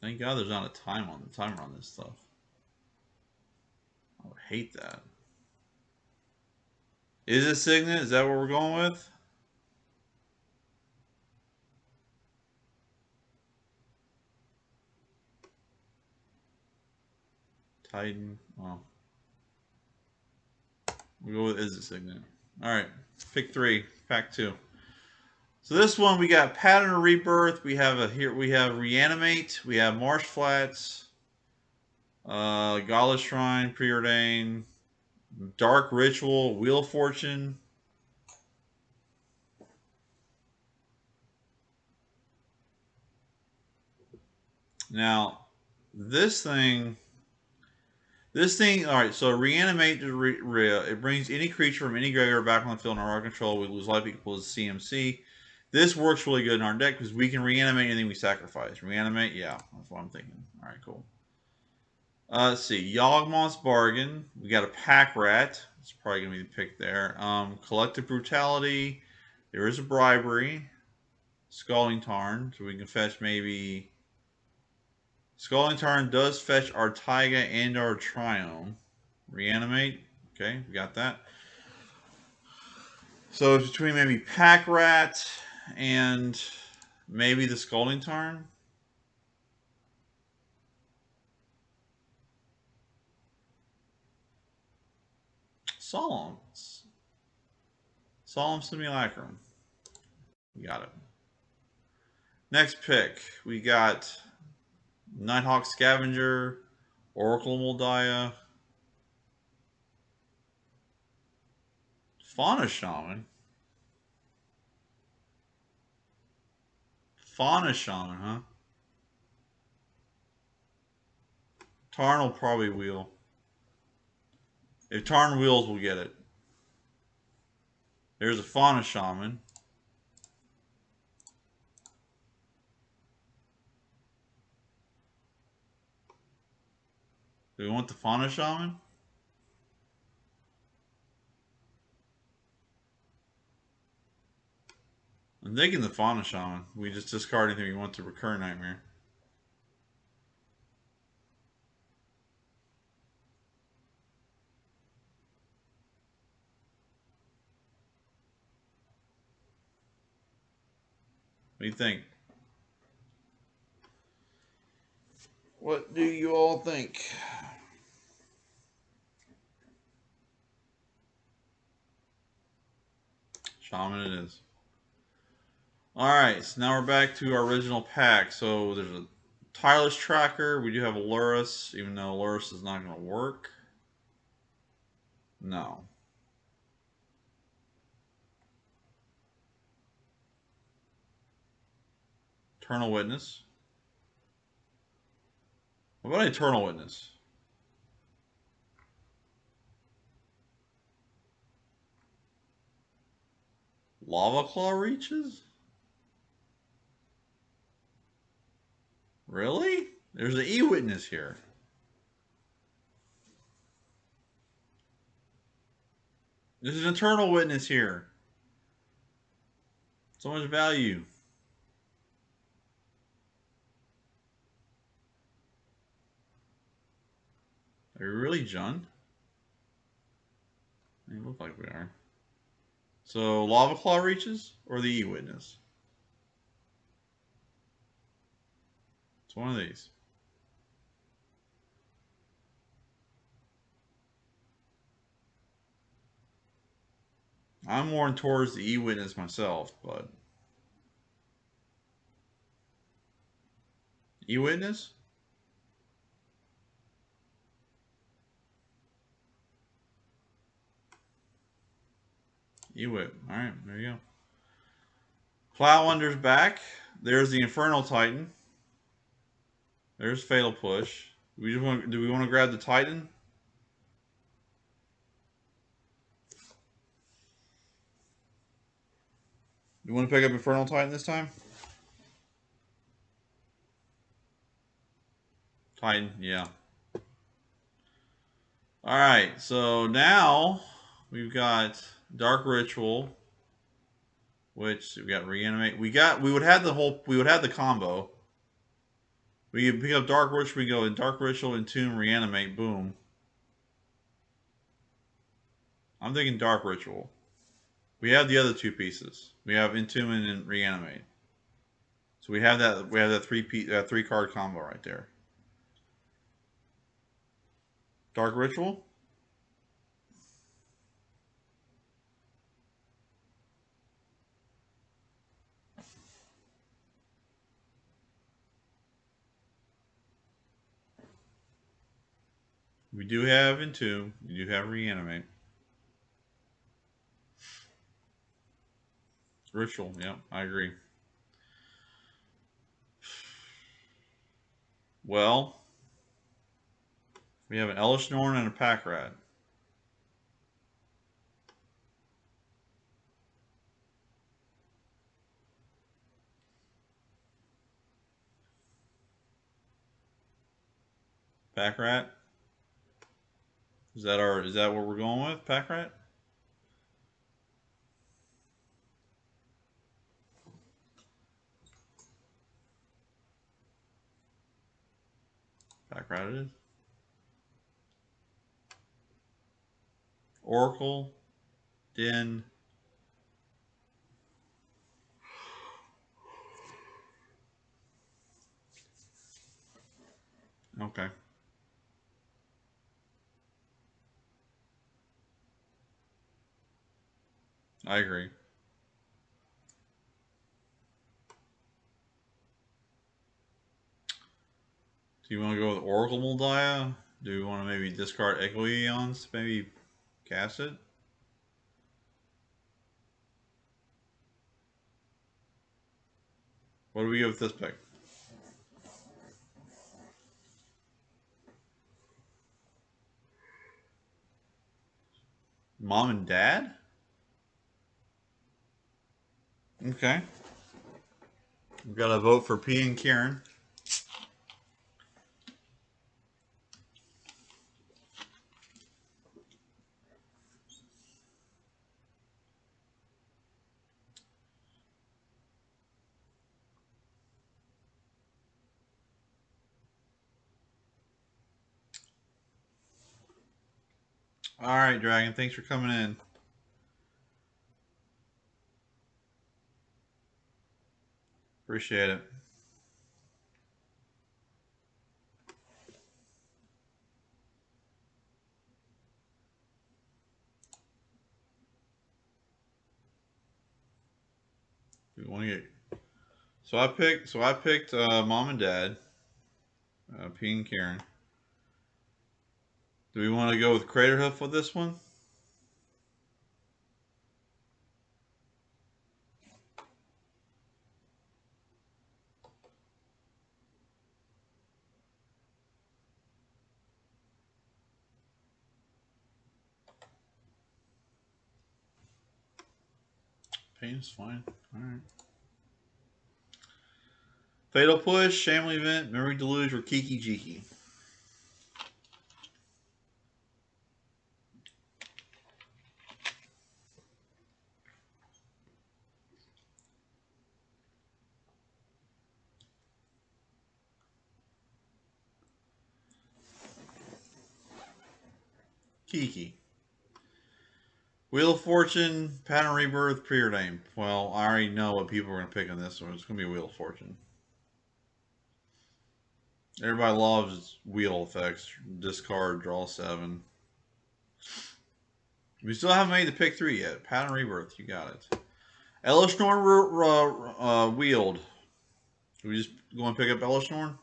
A: Thank God there's not a timer on this stuff. I would hate that. Is it Signet? Is that what we're going with? Titan. Well, we'll go with Is it Signet. Alright. Pick 3. Pack 2. So this one we got Pattern of Rebirth. We have Reanimate. We have Marsh Flats. Gala Shrine, Preordain, Dark Ritual, Wheel of Fortune. Now, this thing, all right, so Reanimate, it brings any creature from any graveyard back on the field in our control. We lose life equals CMC. This works really good in our deck because we can reanimate anything we sacrifice. Reanimate, yeah, that's what I'm thinking. All right, cool. Let's see, Yawgmoth's Bargain. We got a Pack Rat. It's probably going to be the pick there. Collective Brutality. There is a Bribery. Scalding Tarn. So we can fetch maybe... Scalding Tarn does fetch our Taiga and our Triome. Reanimate. Okay, we got that. So it's between maybe Pack Rat and maybe the Scalding Tarn. Solemn Simulacrum. We got it. Next pick, we got Nighthawk Scavenger, Oracle Moldiah, Fauna Shaman. Fauna Shaman, huh? Tarn will probably wheel. If Tarn wheels, we'll get it. There's a Fauna Shaman. Do we want the Fauna Shaman? I'm thinking the Fauna Shaman. We just discard anything we want to Recur Nightmare. What do you think? What do you all think? Shaman it is. Alright, so now we're back to our original pack. So there's a Tireless Tracker. We do have a Lurrus, even though Lurrus is not going to work. No. Eternal Witness. What about Eternal Witness? Lava Claw Reaches? Really? There's an E-Witness here. There's an Eternal Witness here. So much value. Are we really Jund? They look like we are. So Lava Claw Reaches or the E-Witness? It's one of these. I'm more towards the E-Witness myself, but E-Witness? E-Wit. Alright, there you go. Plow Under's back. There's the Infernal Titan. There's Fatal Push. Do we want to grab the Titan? You want to pick up Infernal Titan this time? Titan, yeah. Alright, so now we've got Dark Ritual, which we got Reanimate. We would have the combo. We can pick up Dark Ritual, we go in Dark Ritual, Entomb, Reanimate, boom. I'm thinking Dark Ritual. We have the other two pieces. We have Entomb and Reanimate. So we have that three card combo right there. Dark Ritual? We do have Entomb. We do have Reanimate. Ritual, yeah, I agree. Well, we have an Elesh Norn and a Pack Rat. Pack Rat? Is that what we're going with? Pack Rat? Pack Rat it is. Oracle, Din. Okay. I agree. Do you want to go with Oracle Moldiah? Do you want to maybe discard Echo Eons to maybe cast it? What do we go with this pick? Mom and Dad? Okay. We've got a vote for P and Kieran. All right, Dragon. Thanks for coming in. Appreciate it. We want to get. So I picked Mom and Dad. P and Kieran. Do we want to go with Craterhoof for this one? Pain is fine. Alright. Fatal Push, Shamley Event, Memory Deluge, or Kiki Jiki. Kiki. Wheel of Fortune, Pattern Rebirth, Preordained. Well, I already know what people are going to pick on this one. It's going to be Wheel of Fortune. Everybody loves wheel effects. Discard, draw 7. We still haven't made the pick 3 yet. Pattern Rebirth, you got it. Elishnorn Wheeled. Do we just go and pick up Elishnorn?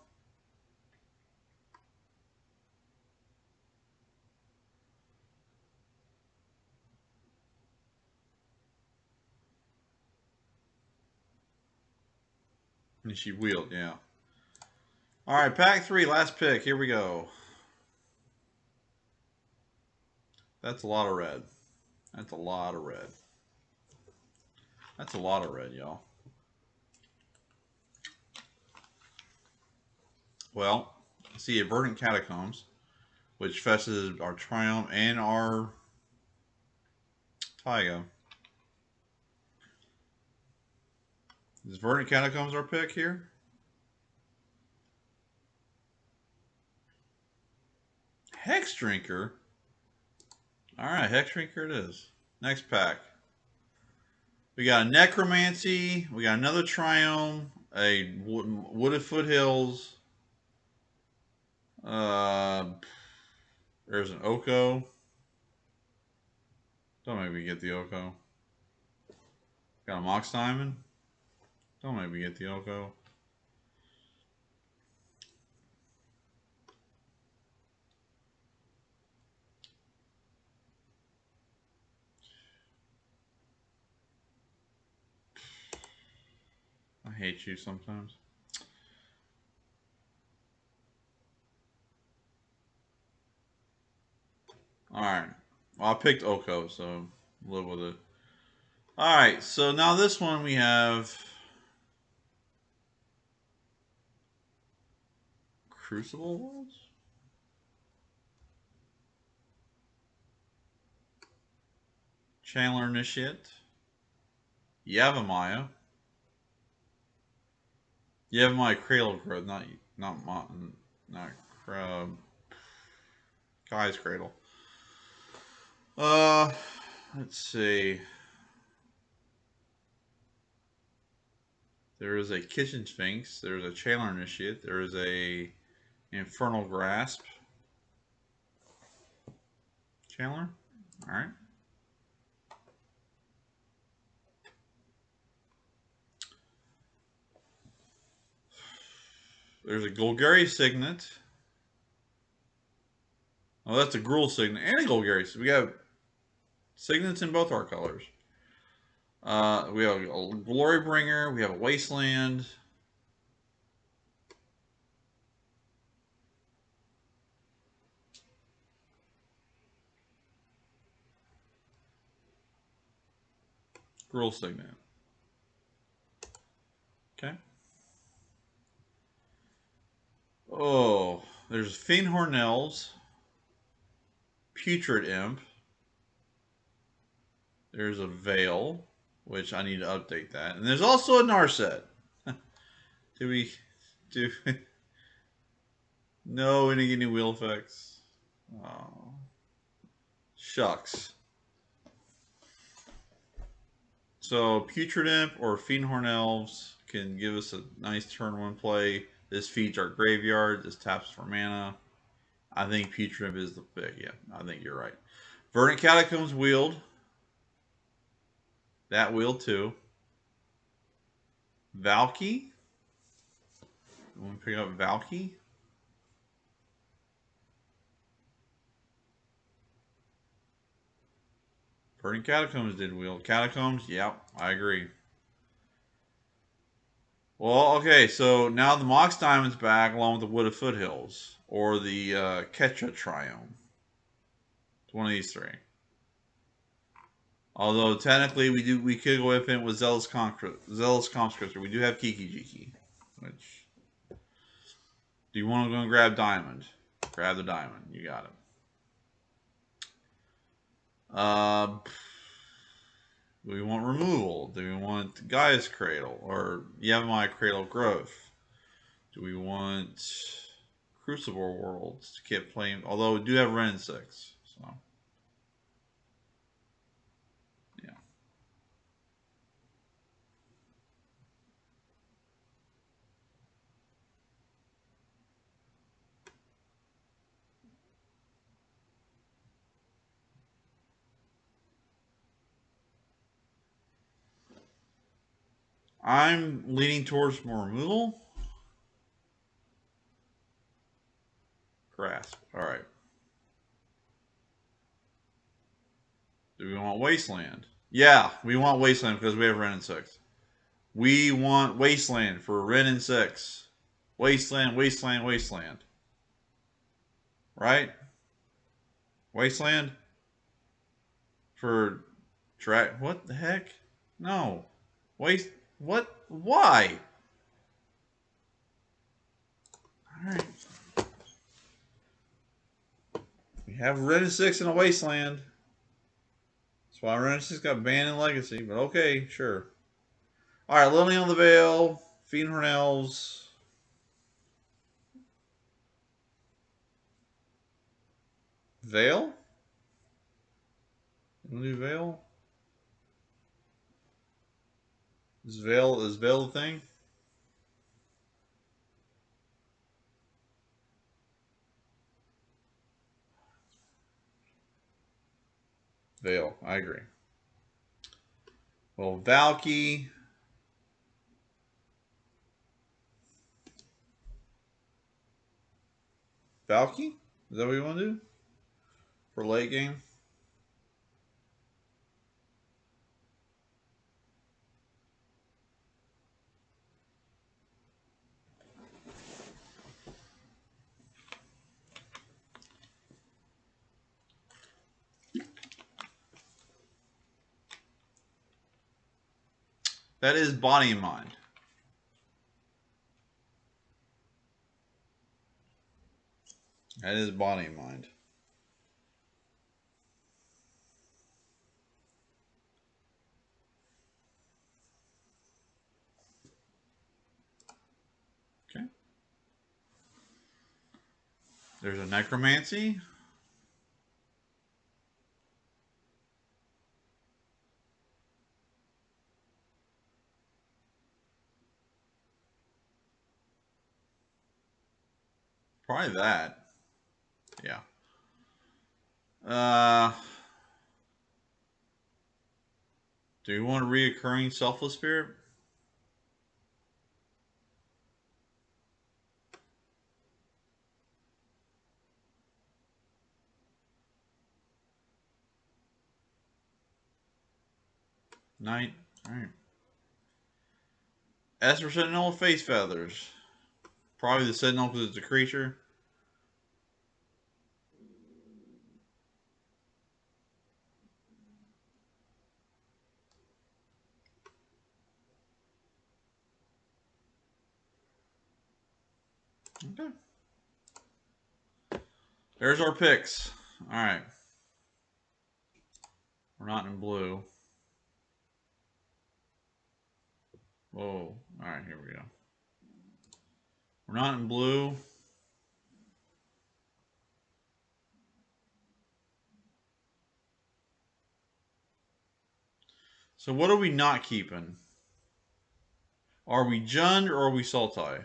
A: And she wheeled, yeah. Alright, pack 3, last pick. Here we go. That's a lot of red. That's a lot of red. That's a lot of red, y'all. Well, see, Verdant Catacombs, which fetches our Triumph and our Taiga. Is Verdant Catacombs our pick here? Hex Drinker? Alright, Hex Drinker it is. Next pack. We got a Necromancy. We got another Triumph. A Wooded Foothills. There's an Oko. Don't make me get the Oko. Got a Mox Diamond. Don't make me get the Oko. I hate you sometimes. Alright. Well, I picked Oko, so live with it. Alright, so now this one we have Crucible Worlds? Chandler Initiate. Yavimaya. Yavimaya Cradle Growth, not Guy's Cradle. Let's see. There is a Kitchen Sphinx. There's a Chandler Initiate. There is a Infernal Grasp. Chandler? Alright. There's a Golgari Signet. Oh, that's a Gruul Signet and a Golgari. So we have Signets in both our colors. We have a Glorybringer. We have a Wasteland. Gruul Signet. Okay. Oh, there's Fiend Hornells. Putrid Imp. There's a Veil, which I need to update that. And there's also a Narset. Do we do no any wheel effects? Oh. Shucks. So Putrid Imp or Fiendhorn Elves can give us a nice turn 1 play. This feeds our graveyard. This taps for mana. I think Putrid Imp is the pick. Yeah, I think you're right. Verdant Catacombs wheeled. That wheeled too. Valky. I want to pick up Valky. Verdant Catacombs did wheel. Catacombs, yep, I agree. Well, okay, so now the Mox Diamond's back along with the Wooded Foothills. Or the Ketcha Triumph. It's one of these 3. Although technically we could go infinite with Zealous Conscriptor. We do have Kiki Jiki. Which, do you want to go and grab Diamond? Grab the Diamond. You got it. Do we want removal? Do we want Gaia's Cradle or Yavimaya Cradle Growth? Do we want Crucible Worlds to keep playing? Although we do have Ren 6, so yeah. I'm leaning towards more removal. Grasp. All right. Do we want Wasteland? Yeah, we want Wasteland because we have Ren and 6. We want Wasteland for Ren and 6. Wasteland, Wasteland, Wasteland. Right? Wasteland? For track. What the heck? No. Waste. What? Why? Alright. We have Ren and 6 in a Wasteland. That's why Ren and 6 got banned in Legacy, but okay, sure. Alright, Lily on the Veil, Fiend Hornells. Veil? New Veil? Is Veil the thing? Veil, I agree. Well, Valky. Valky? Is that what you want to do? For late game? That is Body and Mind. That is Body and Mind. Okay. There's a Necromancy. Probably that. Yeah. Do you want a reoccurring Selfless Spirit? Night. Alright. Esper Sentinel Face Feathers. Probably the Sentinel because it's a creature. Okay. There's our picks. Alright. We're not in blue. Whoa. Alright, here we go. We're not in blue. So what are we not keeping? Are we Jund or are we Sultai?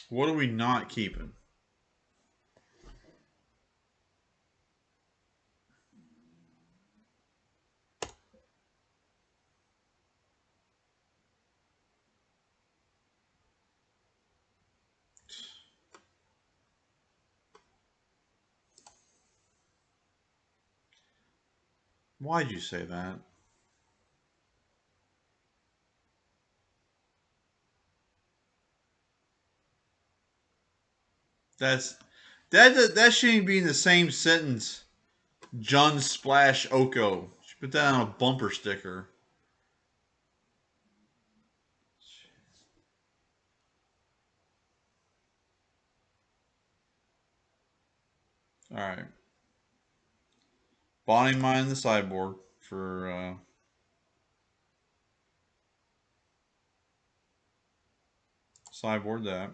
A: What are we not keeping? Why'd you say that? That's that shouldn't be in the same sentence. Jun Splash Oko. Should put that on a bumper sticker. All right. Bonnie mine the sideboard for sideboard that.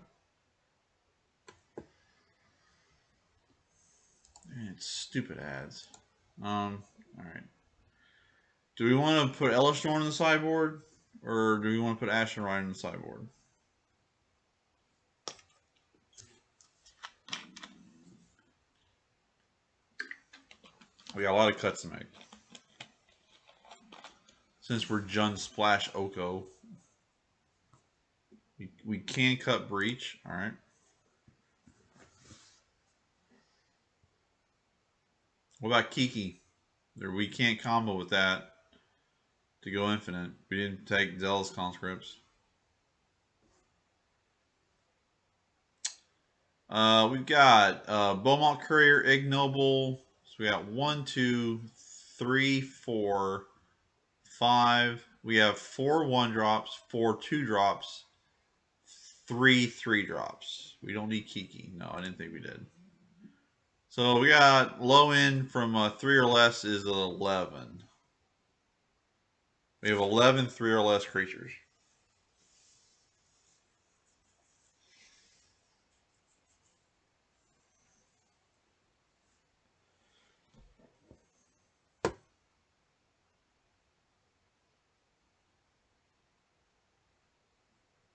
A: Man, it's stupid ads. All right. Do we want to put Ellistorm on the sideboard, or do we want to put Ashen Rider on the sideboard? We got a lot of cuts to make. Since we're Jun Splash Oko, we can cut Breach. All right. What about Kiki? We can't combo with that to go infinite. We didn't take Zealous Conscripts. We've got Beaumont Courier, Ignoble. So we got 1, 2, 3, 4, 5. We have 4 1-drops, 4 2-drops, 3 3-drops. We don't need Kiki. No, I didn't think we did. So we got low end from 3 or less is 11. We have 11 3 or less creatures.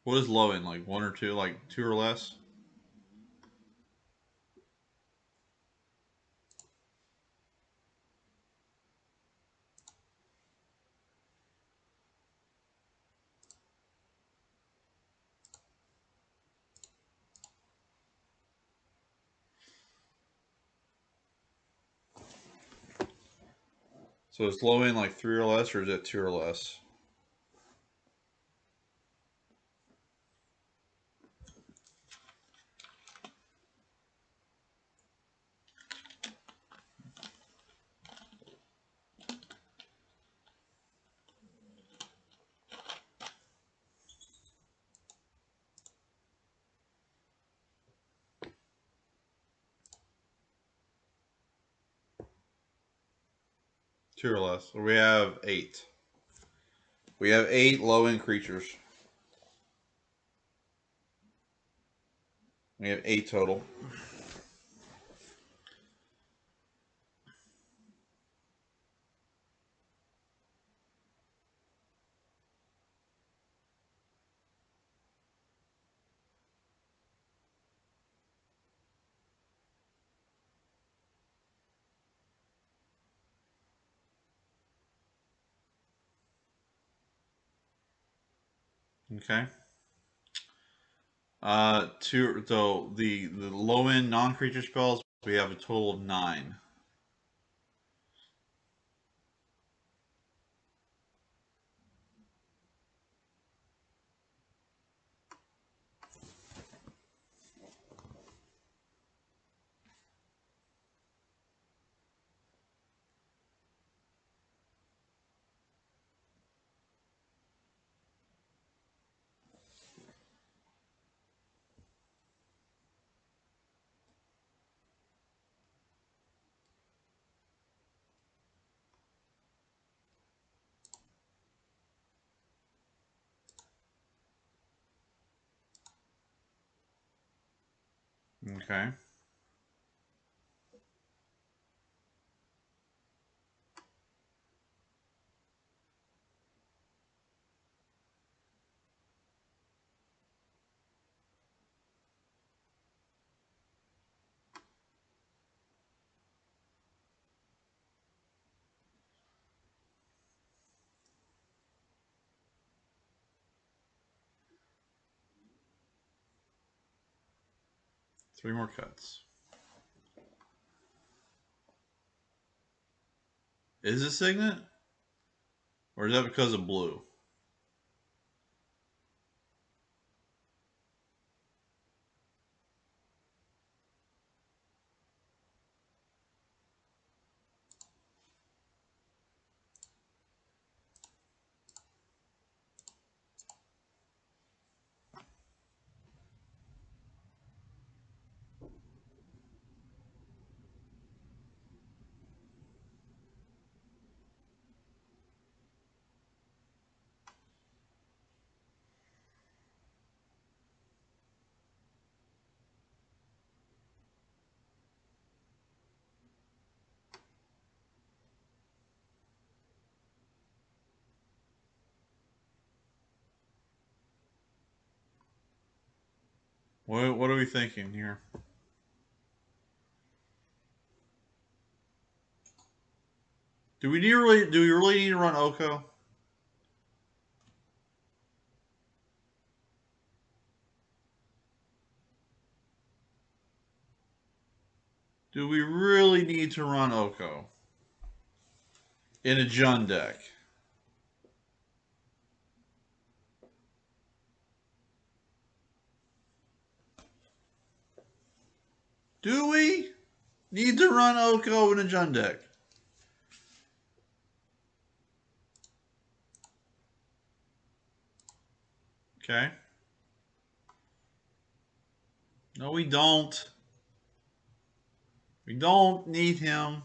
A: What is low end? Like 1 or 2? Like 2 or less? So is low end like 3 or less, or is it 2 or less? Two or less. So we have 8. We have 8 low-end creatures. We have 8 total. Okay. So the low-end non-creature spells, we have a total of 9. Okay. Three more cuts. Is it Signet? Or is that because of blue? What are we thinking here? Do we really need to run Oko? Do we really need to run Oko in a Jund deck? Do we need to run Oko in a Jund deck? Okay. No, we don't. We don't need him.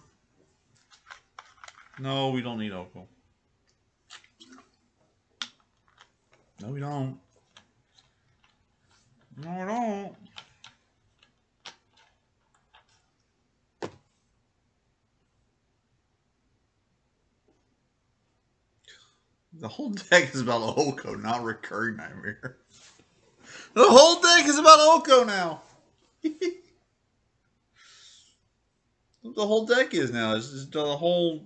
A: No, we don't need Oko. No, we don't. No, we don't. The whole deck is about Oko, not Recurring Nightmare. The whole deck is about Oko now. The whole deck is now. It's just the whole.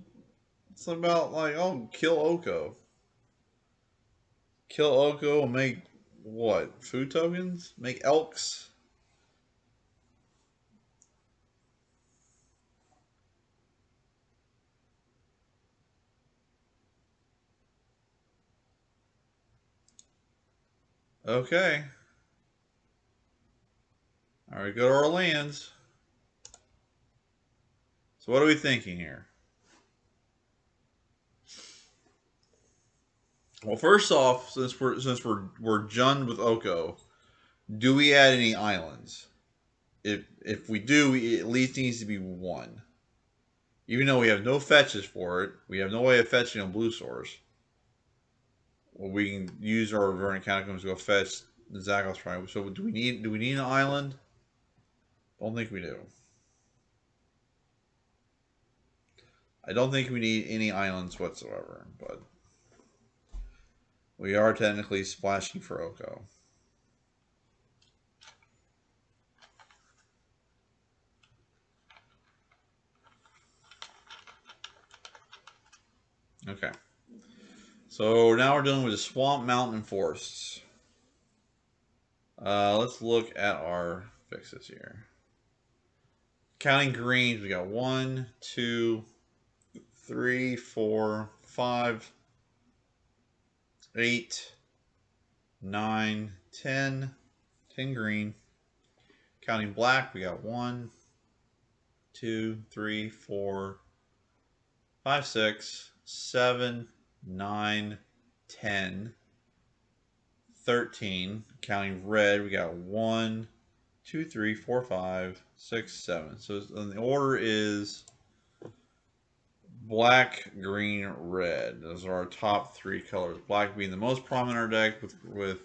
A: It's about like, oh, kill Oko. Kill Oko and make what? Food tokens? Make elks? Okay. Alright, go to our lands. So what are we thinking here? Well, first off, since we're Jund with Oko, do we add any islands? If we do, it at least needs to be one. Even though we have no fetches for it, we have no way of fetching on blue source. Well, we can use our Vernon Catacombs to go fetch the Zagoth Tribe. So do we need an island? Don't think we do. I don't think we need any islands whatsoever, but we are technically splashing for Oko. Okay. So now we're dealing with the swamp, mountain, and forests. Let's look at our fixes here. Counting greens, we got 1, 2, 3, 4, 5, 8, 9, 10. 10 green. Counting black, we got 1, 2, 3, 4, 5, 6, 7, 9, 10, 13. Counting red, we got 1, 2, 3, 4, 5, 6, 7. So the order is black, green, red. Those are our top 3 colors. Black being the most prominent in our deck, with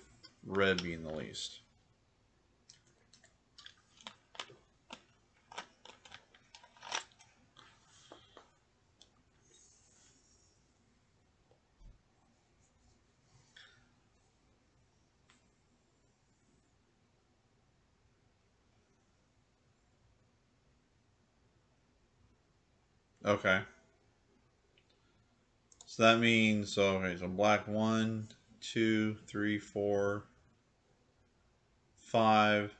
A: red being the least. Okay. So that means, so black 1, 2, 3, 4, 5,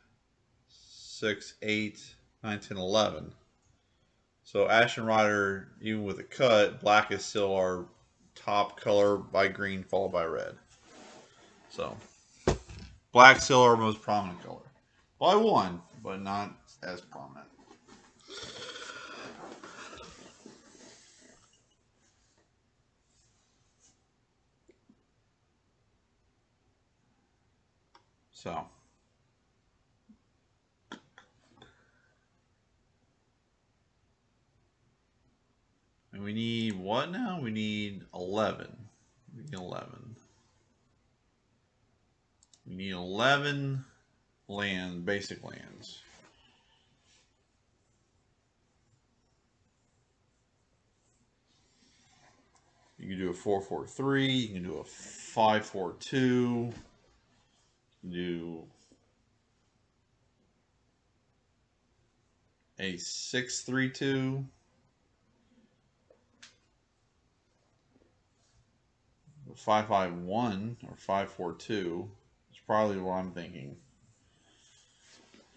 A: 6, 8, 9, 10, 11. So Ashen Rider, even with a cut, black is still our top color by green, followed by red. So black's still our most prominent color. By 1, but not as prominent. So and we need what now? We need 11. We need 11. We need 11 basic lands. You can do a 4-4-3. You can do a 5-4-2. You can do a 632, a 551, or 542. It's probably what I'm thinking.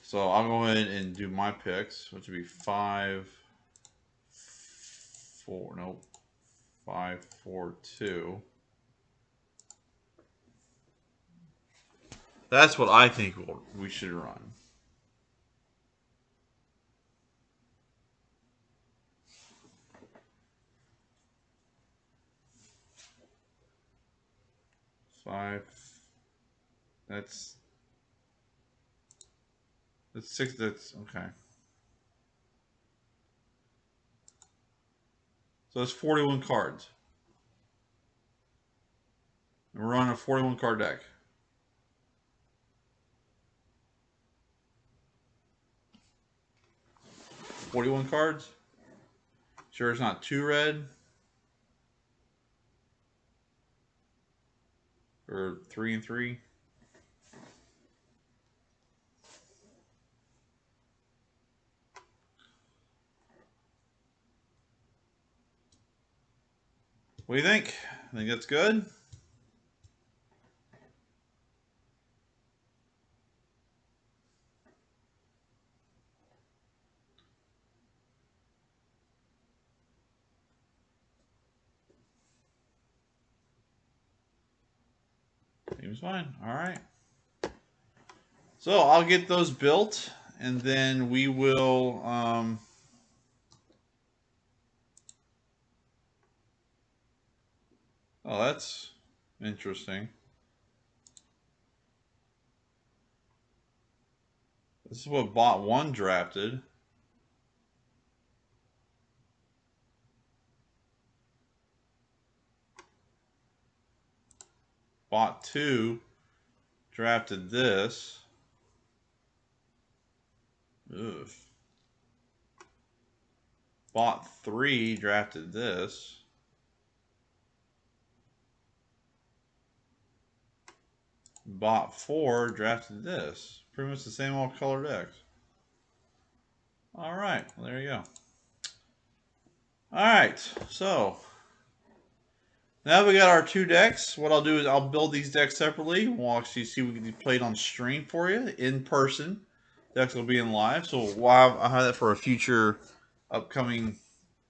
A: So I'll go ahead and do my picks, which would be 542. That's what I think we should run. Five. That's six. That's okay. So it's 41 cards. And we're running a 41 card deck. $41 cards. Sure, it's not 2 red or 3 and 3. What do you think? I think that's good. Seems fine. All right. So I'll get those built, and then we will. Oh, that's interesting. This is what bot 1 drafted. Bot 2 drafted this. Ugh. Bot 3 drafted this. Bot 4 drafted this. Pretty much the same all color decks. All right, well, there you go. All right, so now we got our 2 decks. What I'll do is I'll build these decks separately. We'll actually see if we can play it on stream for you in person. Decks will be in live, so I'll have that for a future upcoming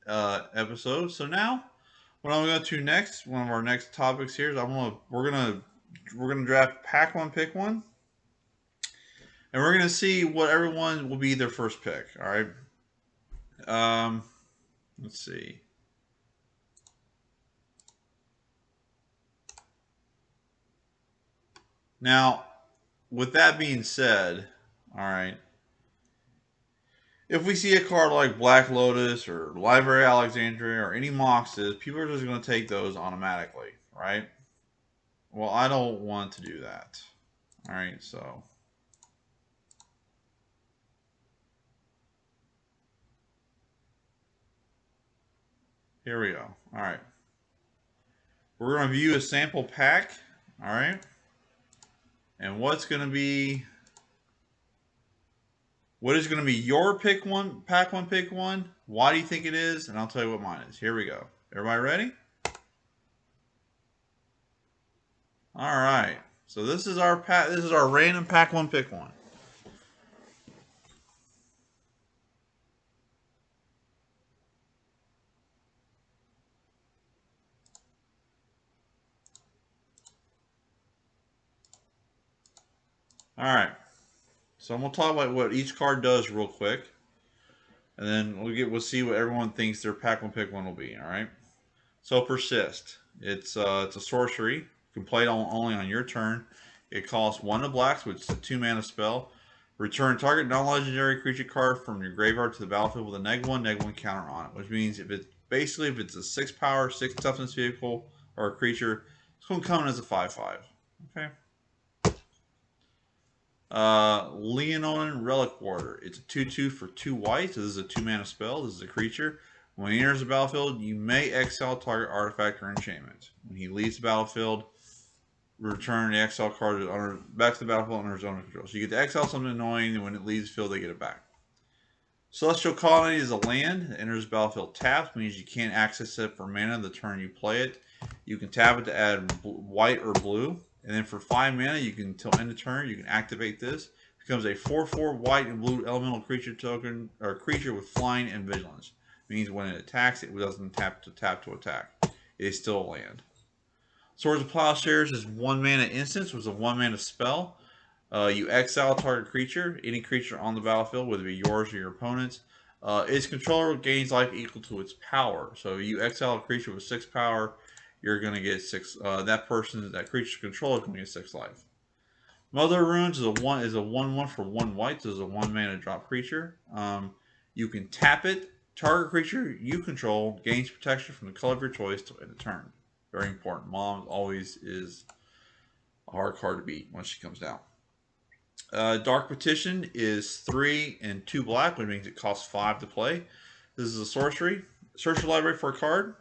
A: episode. So now, what I'm going to go to next, one of our next topics here is we're gonna draft pack one, pick one, and we're gonna see what everyone will be their first pick. All right. Let's see. Now, with that being said, all right, if we see a card like Black Lotus or Library Alexandria or any Moxes, people are just going to take those automatically, right? Well, I don't want to do that. All right, so here we go. All right. We're going to view a sample pack, all right? And what is going to be your pick one, pack one, pick one? Why do you think it is? And I'll tell you what mine is. Here we go. Everybody ready? All right. So this is our pack. This is our random pack one, pick one. All right. So I'm gonna talk about what each card does real quick, and then we'll see what everyone thinks their pack one, pick one will be. All right. So persist. It's a sorcery. You can play it only on your turn. It costs 1 to black, which is a 2-mana spell. Return target non-legendary creature card from your graveyard to the battlefield with a -1/-1 counter on it. Which means if it's a 6 power, 6 toughness vehicle or a creature, it's going to come in as a 5/5. Okay. Leonin Relic Warder. It's a 2/2 for 2 white. So this is a 2-mana spell. This is a creature. When he enters the battlefield, you may exile target artifact or enchantment. When he leaves the battlefield, return the exile card back to the battlefield under his own control. So you get to exile something annoying, and when it leaves the field, they get it back. Celestial Colony is a land that enters battlefield tapped, means you can't access it for mana the turn you play it. You can tap it to add white or blue, and then for 5 mana, you can until end of turn you can activate this. It becomes a 4/4 white and blue elemental creature token or creature with flying and vigilance. It means when it attacks, it doesn't tap to attack. It is still a land. Swords of Plowshares is 1 mana instance, which is a 1 mana spell. You exile target creature, any creature on the battlefield, whether it be yours or your opponent's. Its controller gains life equal to its power. So you exile a creature with 6 power, you're going to get 6. That creature's controller is going to get 6 life. Mother Runes is a 1/1 for 1 white. So it's a 1 mana drop creature. You can tap it. Target creature you control gains protection from the color of your choice to end the turn. Very important. Mom always is a hard card to beat once she comes down. Dark Petition is 3 and 2 black, which means it costs 5 to play. This is a sorcery. Search your library for a card,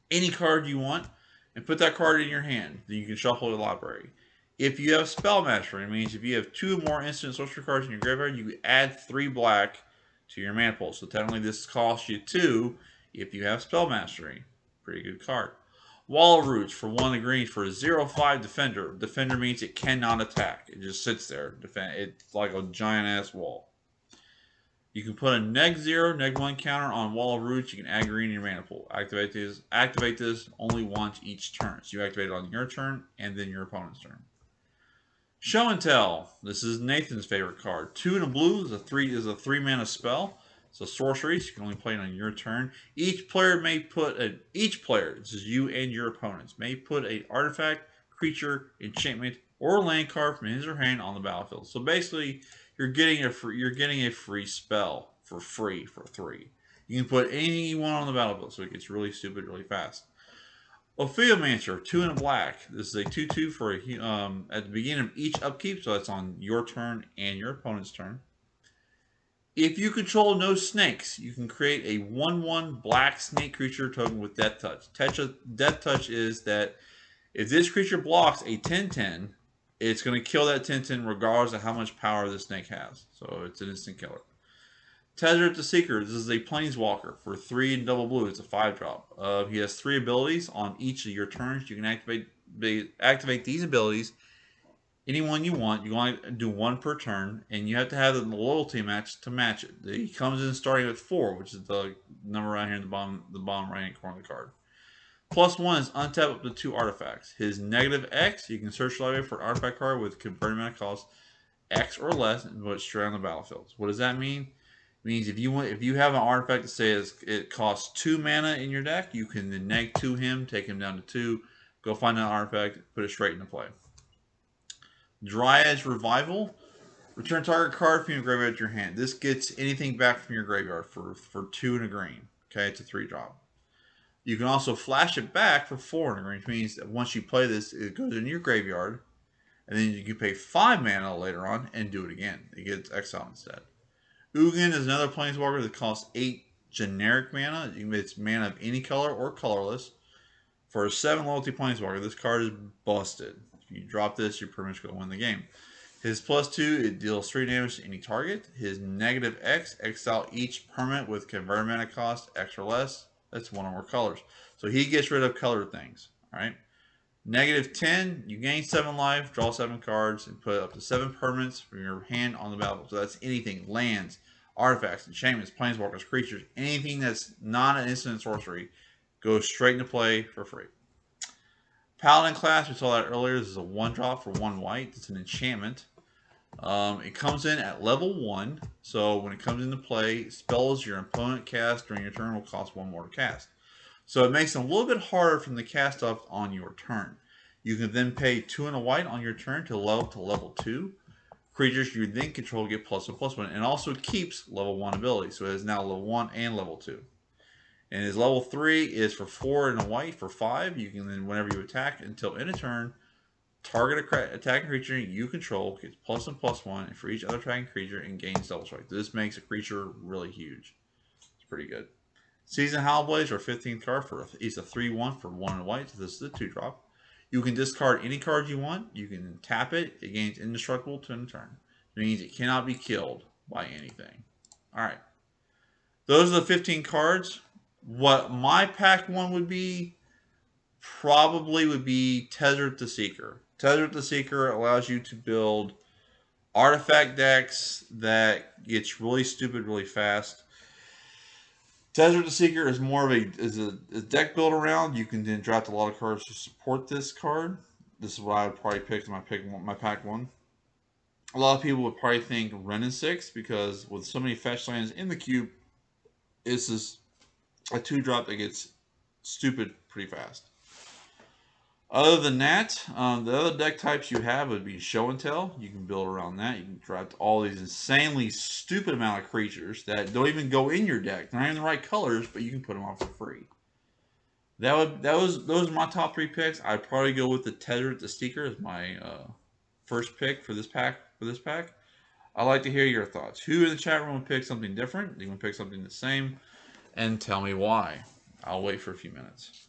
A: any card you want, and put that card in your hand. Then you can shuffle the library. If you have Spell Mastery, it means if you have 2 or more instant sorcery cards in your graveyard, you add 3 black to your mana pool. So technically this costs you 2 if you have Spell Mastery. Pretty good card. Wall of Roots for 1 green for a 0/5 defender. Defender means it cannot attack. It just sits there. It's like a giant ass wall. You can put a -0, -1 counter on Wall of Roots. You can add green in your mana pool. Activate this only once each turn. So you activate it on your turn and then your opponent's turn. Show and Tell. This is Nathan's favorite card. 2 and a blue is a 3 mana spell. It's a sorcery, so you can only play it on your turn. Each player, this is you and your opponents, may put an artifact, creature, enchantment, or land card from his or her hand on the battlefield. So basically, you're getting a free spell for free for 3. You can put anyone on the battlefield, so it gets really stupid really fast. Ophiomancer, 2 and a black. This is a 2/2 for at the beginning of each upkeep, so that's on your turn and your opponent's turn. If you control no snakes, you can create a 1/1 black snake creature token with Death Touch. Death Touch is that if this creature blocks a 10/10, it's going to kill that 10/10 regardless of how much power the snake has. So it's an instant killer. Tezzeret the Seeker. This is a Planeswalker for 3 and double blue. It's a 5-drop. He has 3 abilities on each of your turns. You can activate these abilities anyone you want. You only do 1 per turn, and you have to have the loyalty match to match it. He comes in starting with 4, which is the number right here in the bottom right hand corner of the card. +1 is untap up to 2 artifacts. His -X, you can search the library for an artifact card with converted mana cost X or less and put it straight on the battlefield. What does that mean? It means if you have an artifact that says it costs 2 mana in your deck, you can then -2 him, take him down to 2, go find that artifact, put it straight into play. Dryad's Revival. Return target card from your graveyard to your hand. This gets anything back from your graveyard for 2 and a green. Okay, it's a 3-drop. You can also flash it back for 4 and a green, which means that once you play this, it goes into your graveyard, and then you can pay 5 mana later on and do it again. It gets exiled instead. Ugin is another Planeswalker that costs 8 generic mana. It's mana of any color or colorless. For a 7 loyalty Planeswalker, this card is busted. If you drop this, you're pretty much going to win the game. His +2, it deals 3 damage to any target. His -X, exile each permanent with converted mana cost X or less. That's 1 or more colors. So he gets rid of colored things. Alright. -10, you gain 7 life, draw 7 cards, and put up to 7 permanents from your hand on the battlefield. So that's anything, lands, artifacts, enchantments, planeswalkers, creatures, anything that's not an instant sorcery goes straight into play for free. Paladin class, we saw that earlier. This is a 1-drop for 1 white. It's an enchantment. It comes in at level 1, so when it comes into play, spells your opponent cast during your turn will cost 1 more to cast. So it makes it a little bit harder from the cast off on your turn. You can then pay 2 and a white on your turn to level 2. Creatures you then control get +1/+1, and also keeps level 1 ability, so it is now level 1 and level 2. And his level 3 is for 4 and a white for 5. You can then, whenever you attack until end of turn, target attacking creature you control gets +1/+1, and for each other attacking creature and gains double strike. This makes a creature really huge. It's pretty good. Seasoned Howlblaze, our 15th card, he's a 3/1 for 1 and white, so this is a 2-drop. You can discard any card you want. You can tap it. It gains indestructible to end turn. It means it cannot be killed by anything. Alright. those are the 15 cards. What my pack one would be probably would be Tezzeret the Seeker. Tezzeret the Seeker allows you to build artifact decks that gets really stupid really fast. Tezzeret the Seeker is more of a deck build around. You can then draft a lot of cards to support this card. This is what I would probably pick my pack one. A lot of people would probably think Wrenn and 6 because with so many fetch lands in the cube, this is a 2-drop that gets stupid pretty fast. Other than that, the other deck types you have would be Show and Tell. You can build around that. You can draft all these insanely stupid amount of creatures that don't even go in your deck. They're not even the right colors, but you can put them on for free. Those are my top 3 picks. I'd probably go with the Tezzeret the Seeker as my first pick for this pack. I'd like to hear your thoughts. Who in the chat room would pick something different? You want to pick something the same? And tell me why. I'll wait for a few minutes.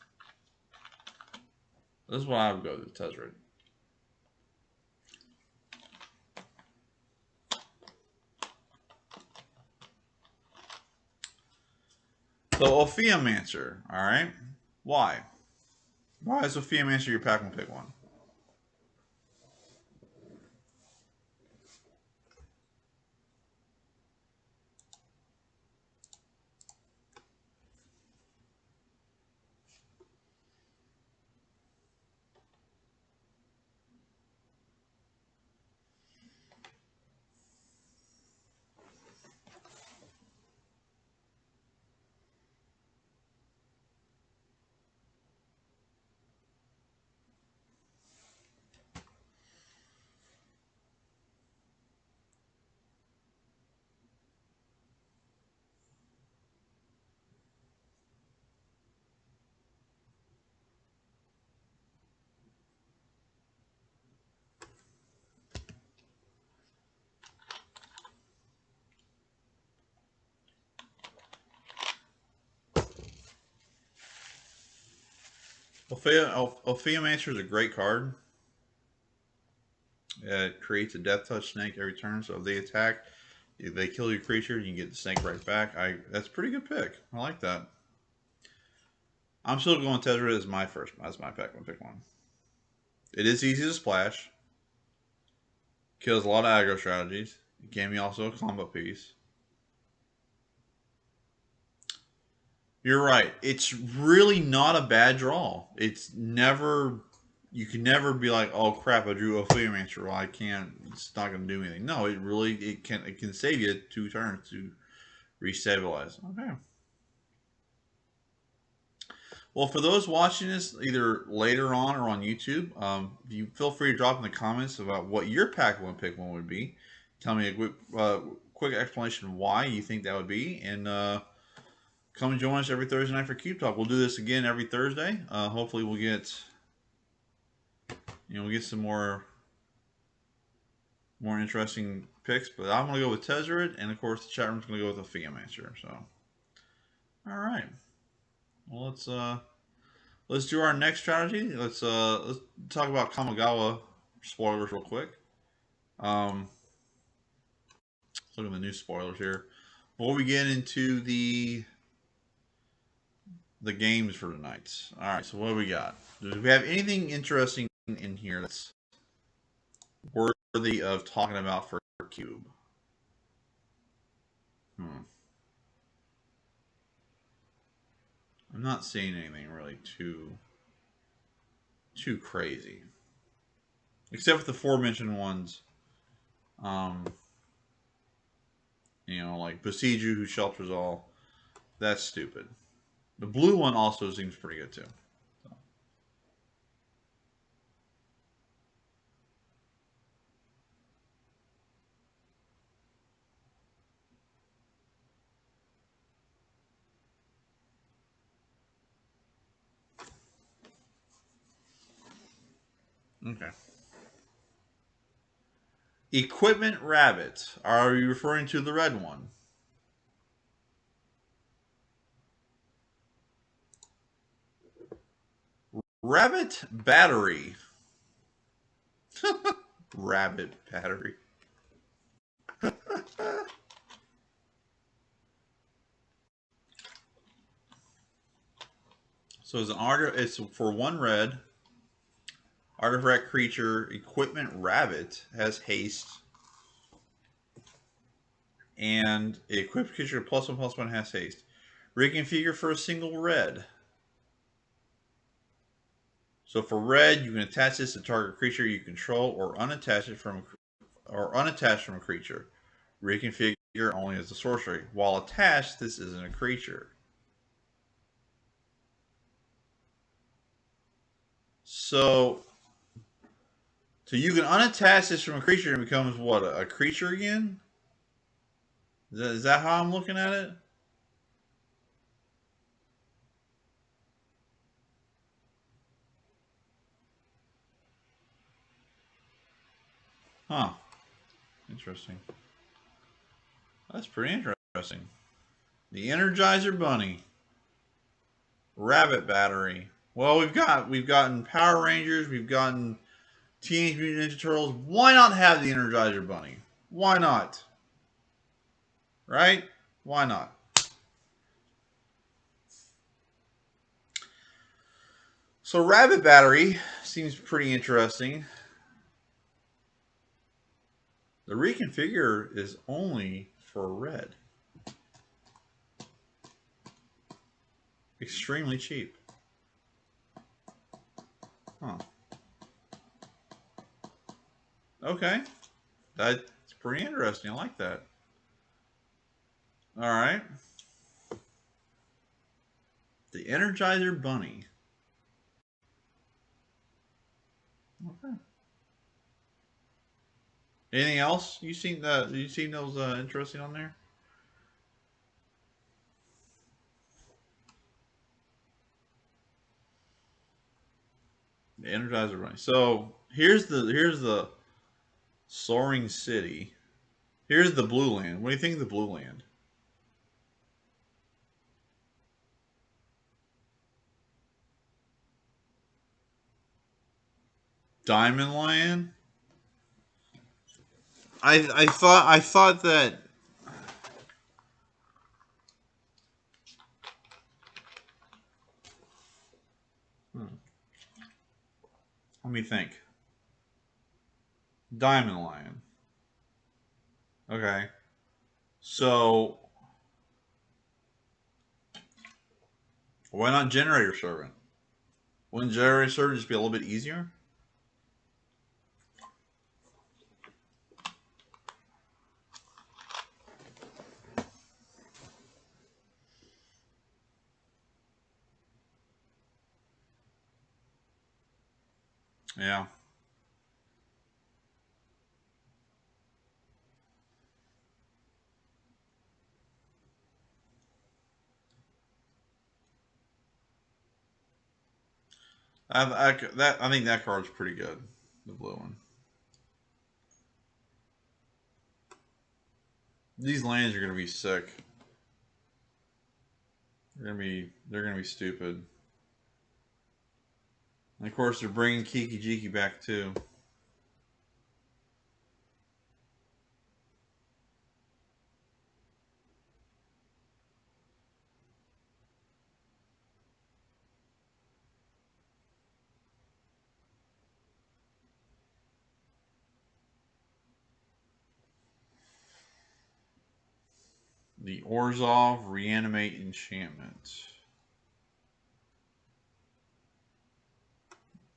A: This is why I would go to Tezzeret. So Ophiomancer, alright? Why? Why is Ophiomancer your pack one pick one? Ophiomancer is a great card. It creates a Death Touch snake every turn, so if they attack, if they kill your creature, you can get the snake right back. That's a pretty good pick. I like that. I'm still going Tezzeret as my pack one pick one. It is easy to splash. Kills a lot of aggro strategies. It can be also a combo piece. You're right. It's really not a bad draw. It's never. You can never be like, oh crap, I drew Ophiomancer. Well, I can't. It's not going to do anything. No, it can save you 2 turns to restabilize. Okay. Well, for those watching this either later on or on YouTube, you feel free to drop in the comments about what your pack one pick one would be. Tell me a quick explanation of why you think that would be, and come and join us every Thursday night for Cube Talk. We'll do this again every Thursday. Hopefully, we'll get some more interesting picks. But I'm gonna go with Tezzeret, and of course, the chat room's gonna go with Ophiomancer. So, all right. Well, let's do our next strategy. Let's talk about Kamigawa spoilers real quick. Let's look at the new spoilers here. Before we get into the games for tonight. All right, so what do we got? Do we have anything interesting in here that's worthy of talking about for Cube? I'm not seeing anything really too crazy, except for the aforementioned ones. Like Besiju, who shelters all. That's stupid. The blue one also seems pretty good too. So. Okay. Equipment Rabbit. Are you referring to the red one? Rabbit Battery. Rabbit Battery. So it's for 1 red. Artifact creature equipment rabbit has haste. And equipped creature +1/+1 has haste. Reconfigure for a single red. So for red, you can attach this to target creature you control or unattach it from unattached from a creature. Reconfigure only as a sorcery. While attached, this isn't a creature. So you can unattach this from a creature and it becomes what, a creature again? Is that how I'm looking at it? Huh. Interesting. That's pretty interesting. The Energizer Bunny. Rabbit Battery. Well, we've gotten Power Rangers, we've gotten Teenage Mutant Ninja Turtles. Why not have the Energizer Bunny? Why not? Right? Why not? So Rabbit Battery seems pretty interesting. The reconfigure is only for red. Extremely cheap. Huh. Okay. That's pretty interesting. I like that. All right. The Energizer Bunny. Okay. Anything else you seen those interesting on there? The Energizer Bunny. So here's the Soaring City. Here's the Blue Land. What do you think of the Blue Land? Diamond Land. I thought that. Let me think. Diamond Lion. Okay. So why not Generator Servant? Wouldn't Generator Servant just be a little bit easier? Yeah. I think that card's pretty good. The blue one. These lands are gonna be sick. They're gonna be stupid. And of course, they're bringing Kiki Jiki back too. The Orzhov Reanimate Enchantment.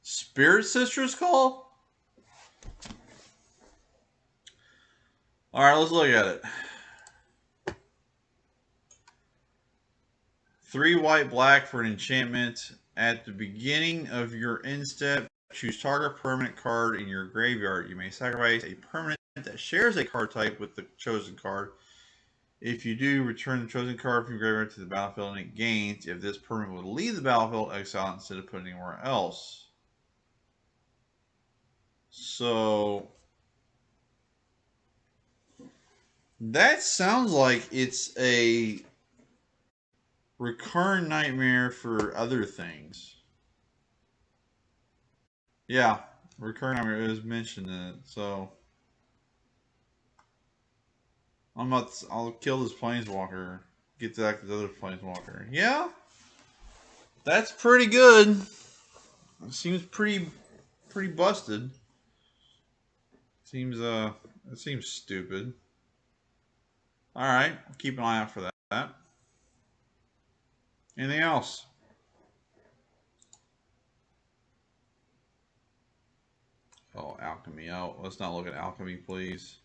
A: Spirit Sister's Call? Alright, let's look at it. 3 white black for an enchantment. At the beginning of your end step, choose target permanent card in your graveyard. You may sacrifice a permanent that shares a card type with the chosen card. If you do, return the chosen card from your graveyard to the battlefield and it gains. If this permanent would leave the battlefield, exile instead of putting it anywhere else. So that sounds like it's a recurrent nightmare for other things. Yeah, recurrent nightmare is mentioned in it. So I'll kill this planeswalker. Get back to the other planeswalker. Yeah, That's pretty good. It seems pretty busted. It seems stupid. All right, keep an eye out for that. Anything else? Oh, alchemy. Oh, let's not look at alchemy, please.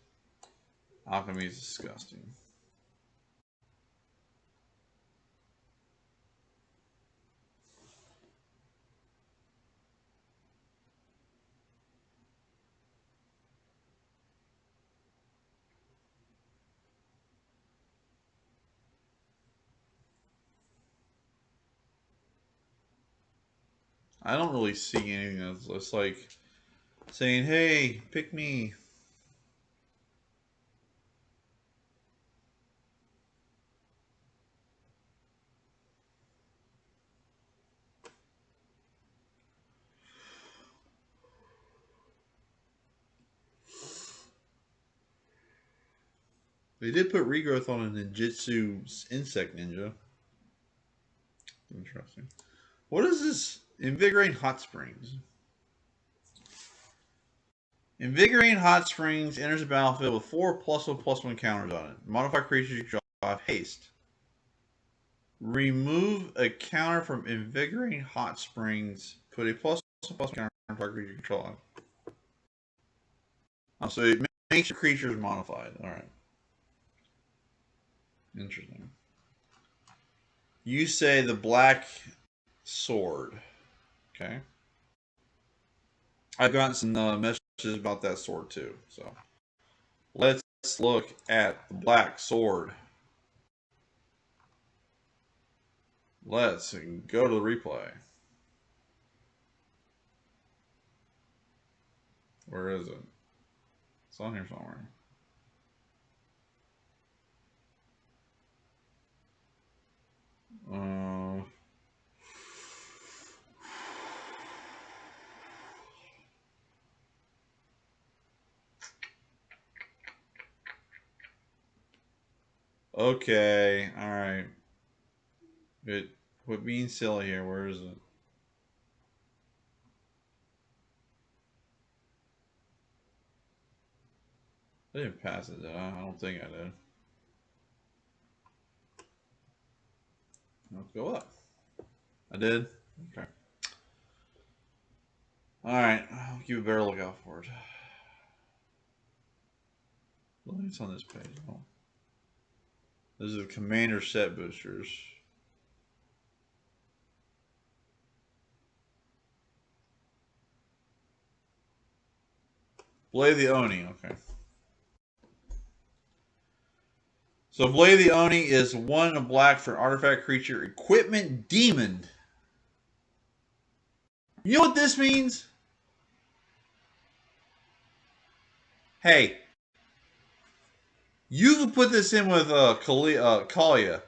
A: Alchemy is disgusting. I don't really see anything that's like saying, "Hey, pick me." They did put regrowth on a ninjutsu insect ninja. Interesting. What is this? Invigorating Hot Springs. Invigorating Hot Springs enters the battlefield with 4+1/+1 counters on it. Modify creatures you draw have haste. Remove a counter from Invigorating Hot Springs. Put a +1/+1 counter on target creature you control. Oh, so it makes your creatures modified. Alright. Interesting. You say the black sword. Okay. I've gotten some messages about that sword too. So let's look at the black sword. Let's go to the replay. Where is it? It's on here somewhere. Okay, all right. Quit being silly here. Where is it? I didn't pass it, did I? I don't think I did. Let's go up. I did? Okay. Alright, I'll keep a better lookout for it. Well, it's on this page. Oh. This is the Commander set boosters. Blade of the Oni, okay. So Blade of the Oni is 1 of black for an artifact creature equipment demon. You know what this means? Hey, you can put this in with Kalia.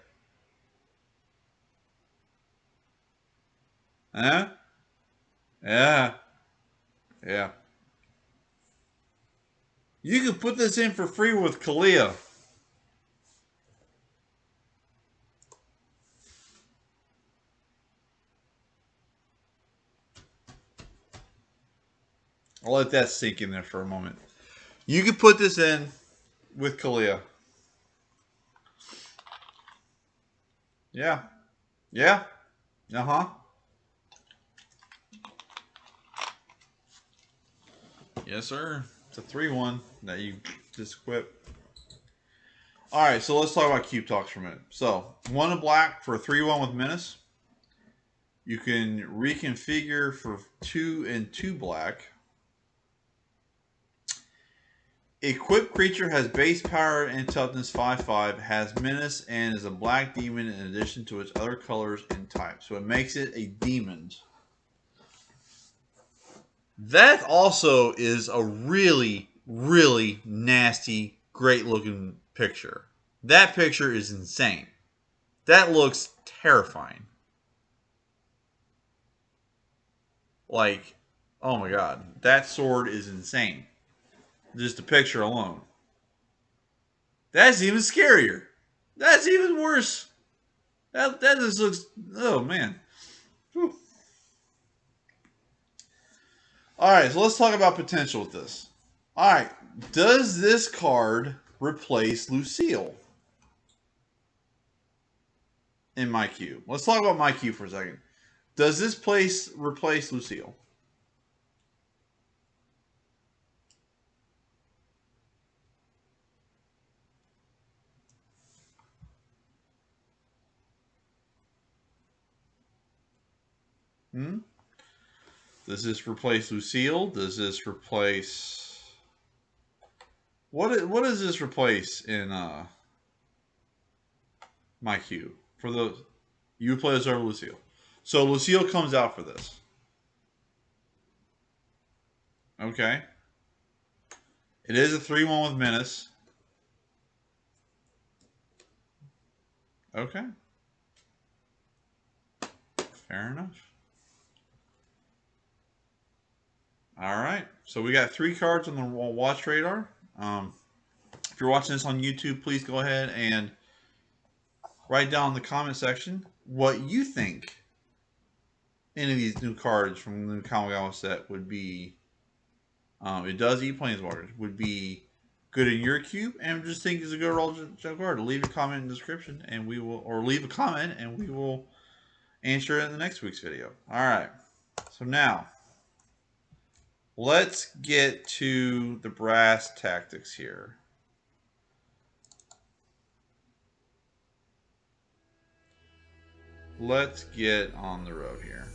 A: Huh? Yeah. Yeah. You can put this in for free with Kalia. I'll let that sink in there for a moment. You can put this in with Kalia. Yeah. Yeah. Uh-huh. Yes, sir. It's a 3-1 that you just equip. Alright, so let's talk about Cube Talks for a minute. So, 1 of black for a 3-1 with Menace. You can reconfigure for 2 and 2 black. Equipped creature has base power and toughness 5/5, has menace, and is a black demon in addition to its other colors and types. So it makes it a demon. That also is a really, really nasty, great looking picture. That picture is insane. That looks terrifying. Like, oh my god, that sword is insane. Just the picture alone. That's even scarier. That's even worse. That just looks. Oh man. All right, so let's talk about potential with this. All right, does this card replace Lucille in my cube? Let's talk about my cube for a second. Does this place replace Lucille? Hmm? Does this replace Lucille? Does this replace what does this replace in my cube for the you play as over Lucille? So Lucille comes out for this. Okay. It is a 3/1 with menace. Okay. Fair enough. All right. So we got 3 cards on the watch radar. If you're watching this on YouTube, please go ahead and write down in the comment section what you think any of these new cards from the new Kamigawa set would be. It does eat planeswalkers. Would be good in your cube, and just think is a good roll card. Leave a comment in the description, and we will, or leave a comment, and we will answer it in the next week's video. All right. So now, let's get to the brass tactics here. Let's get on the road here.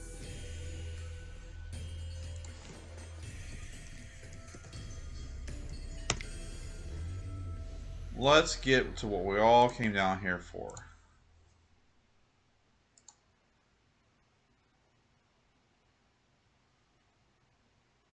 A: Let's get to what we all came down here for.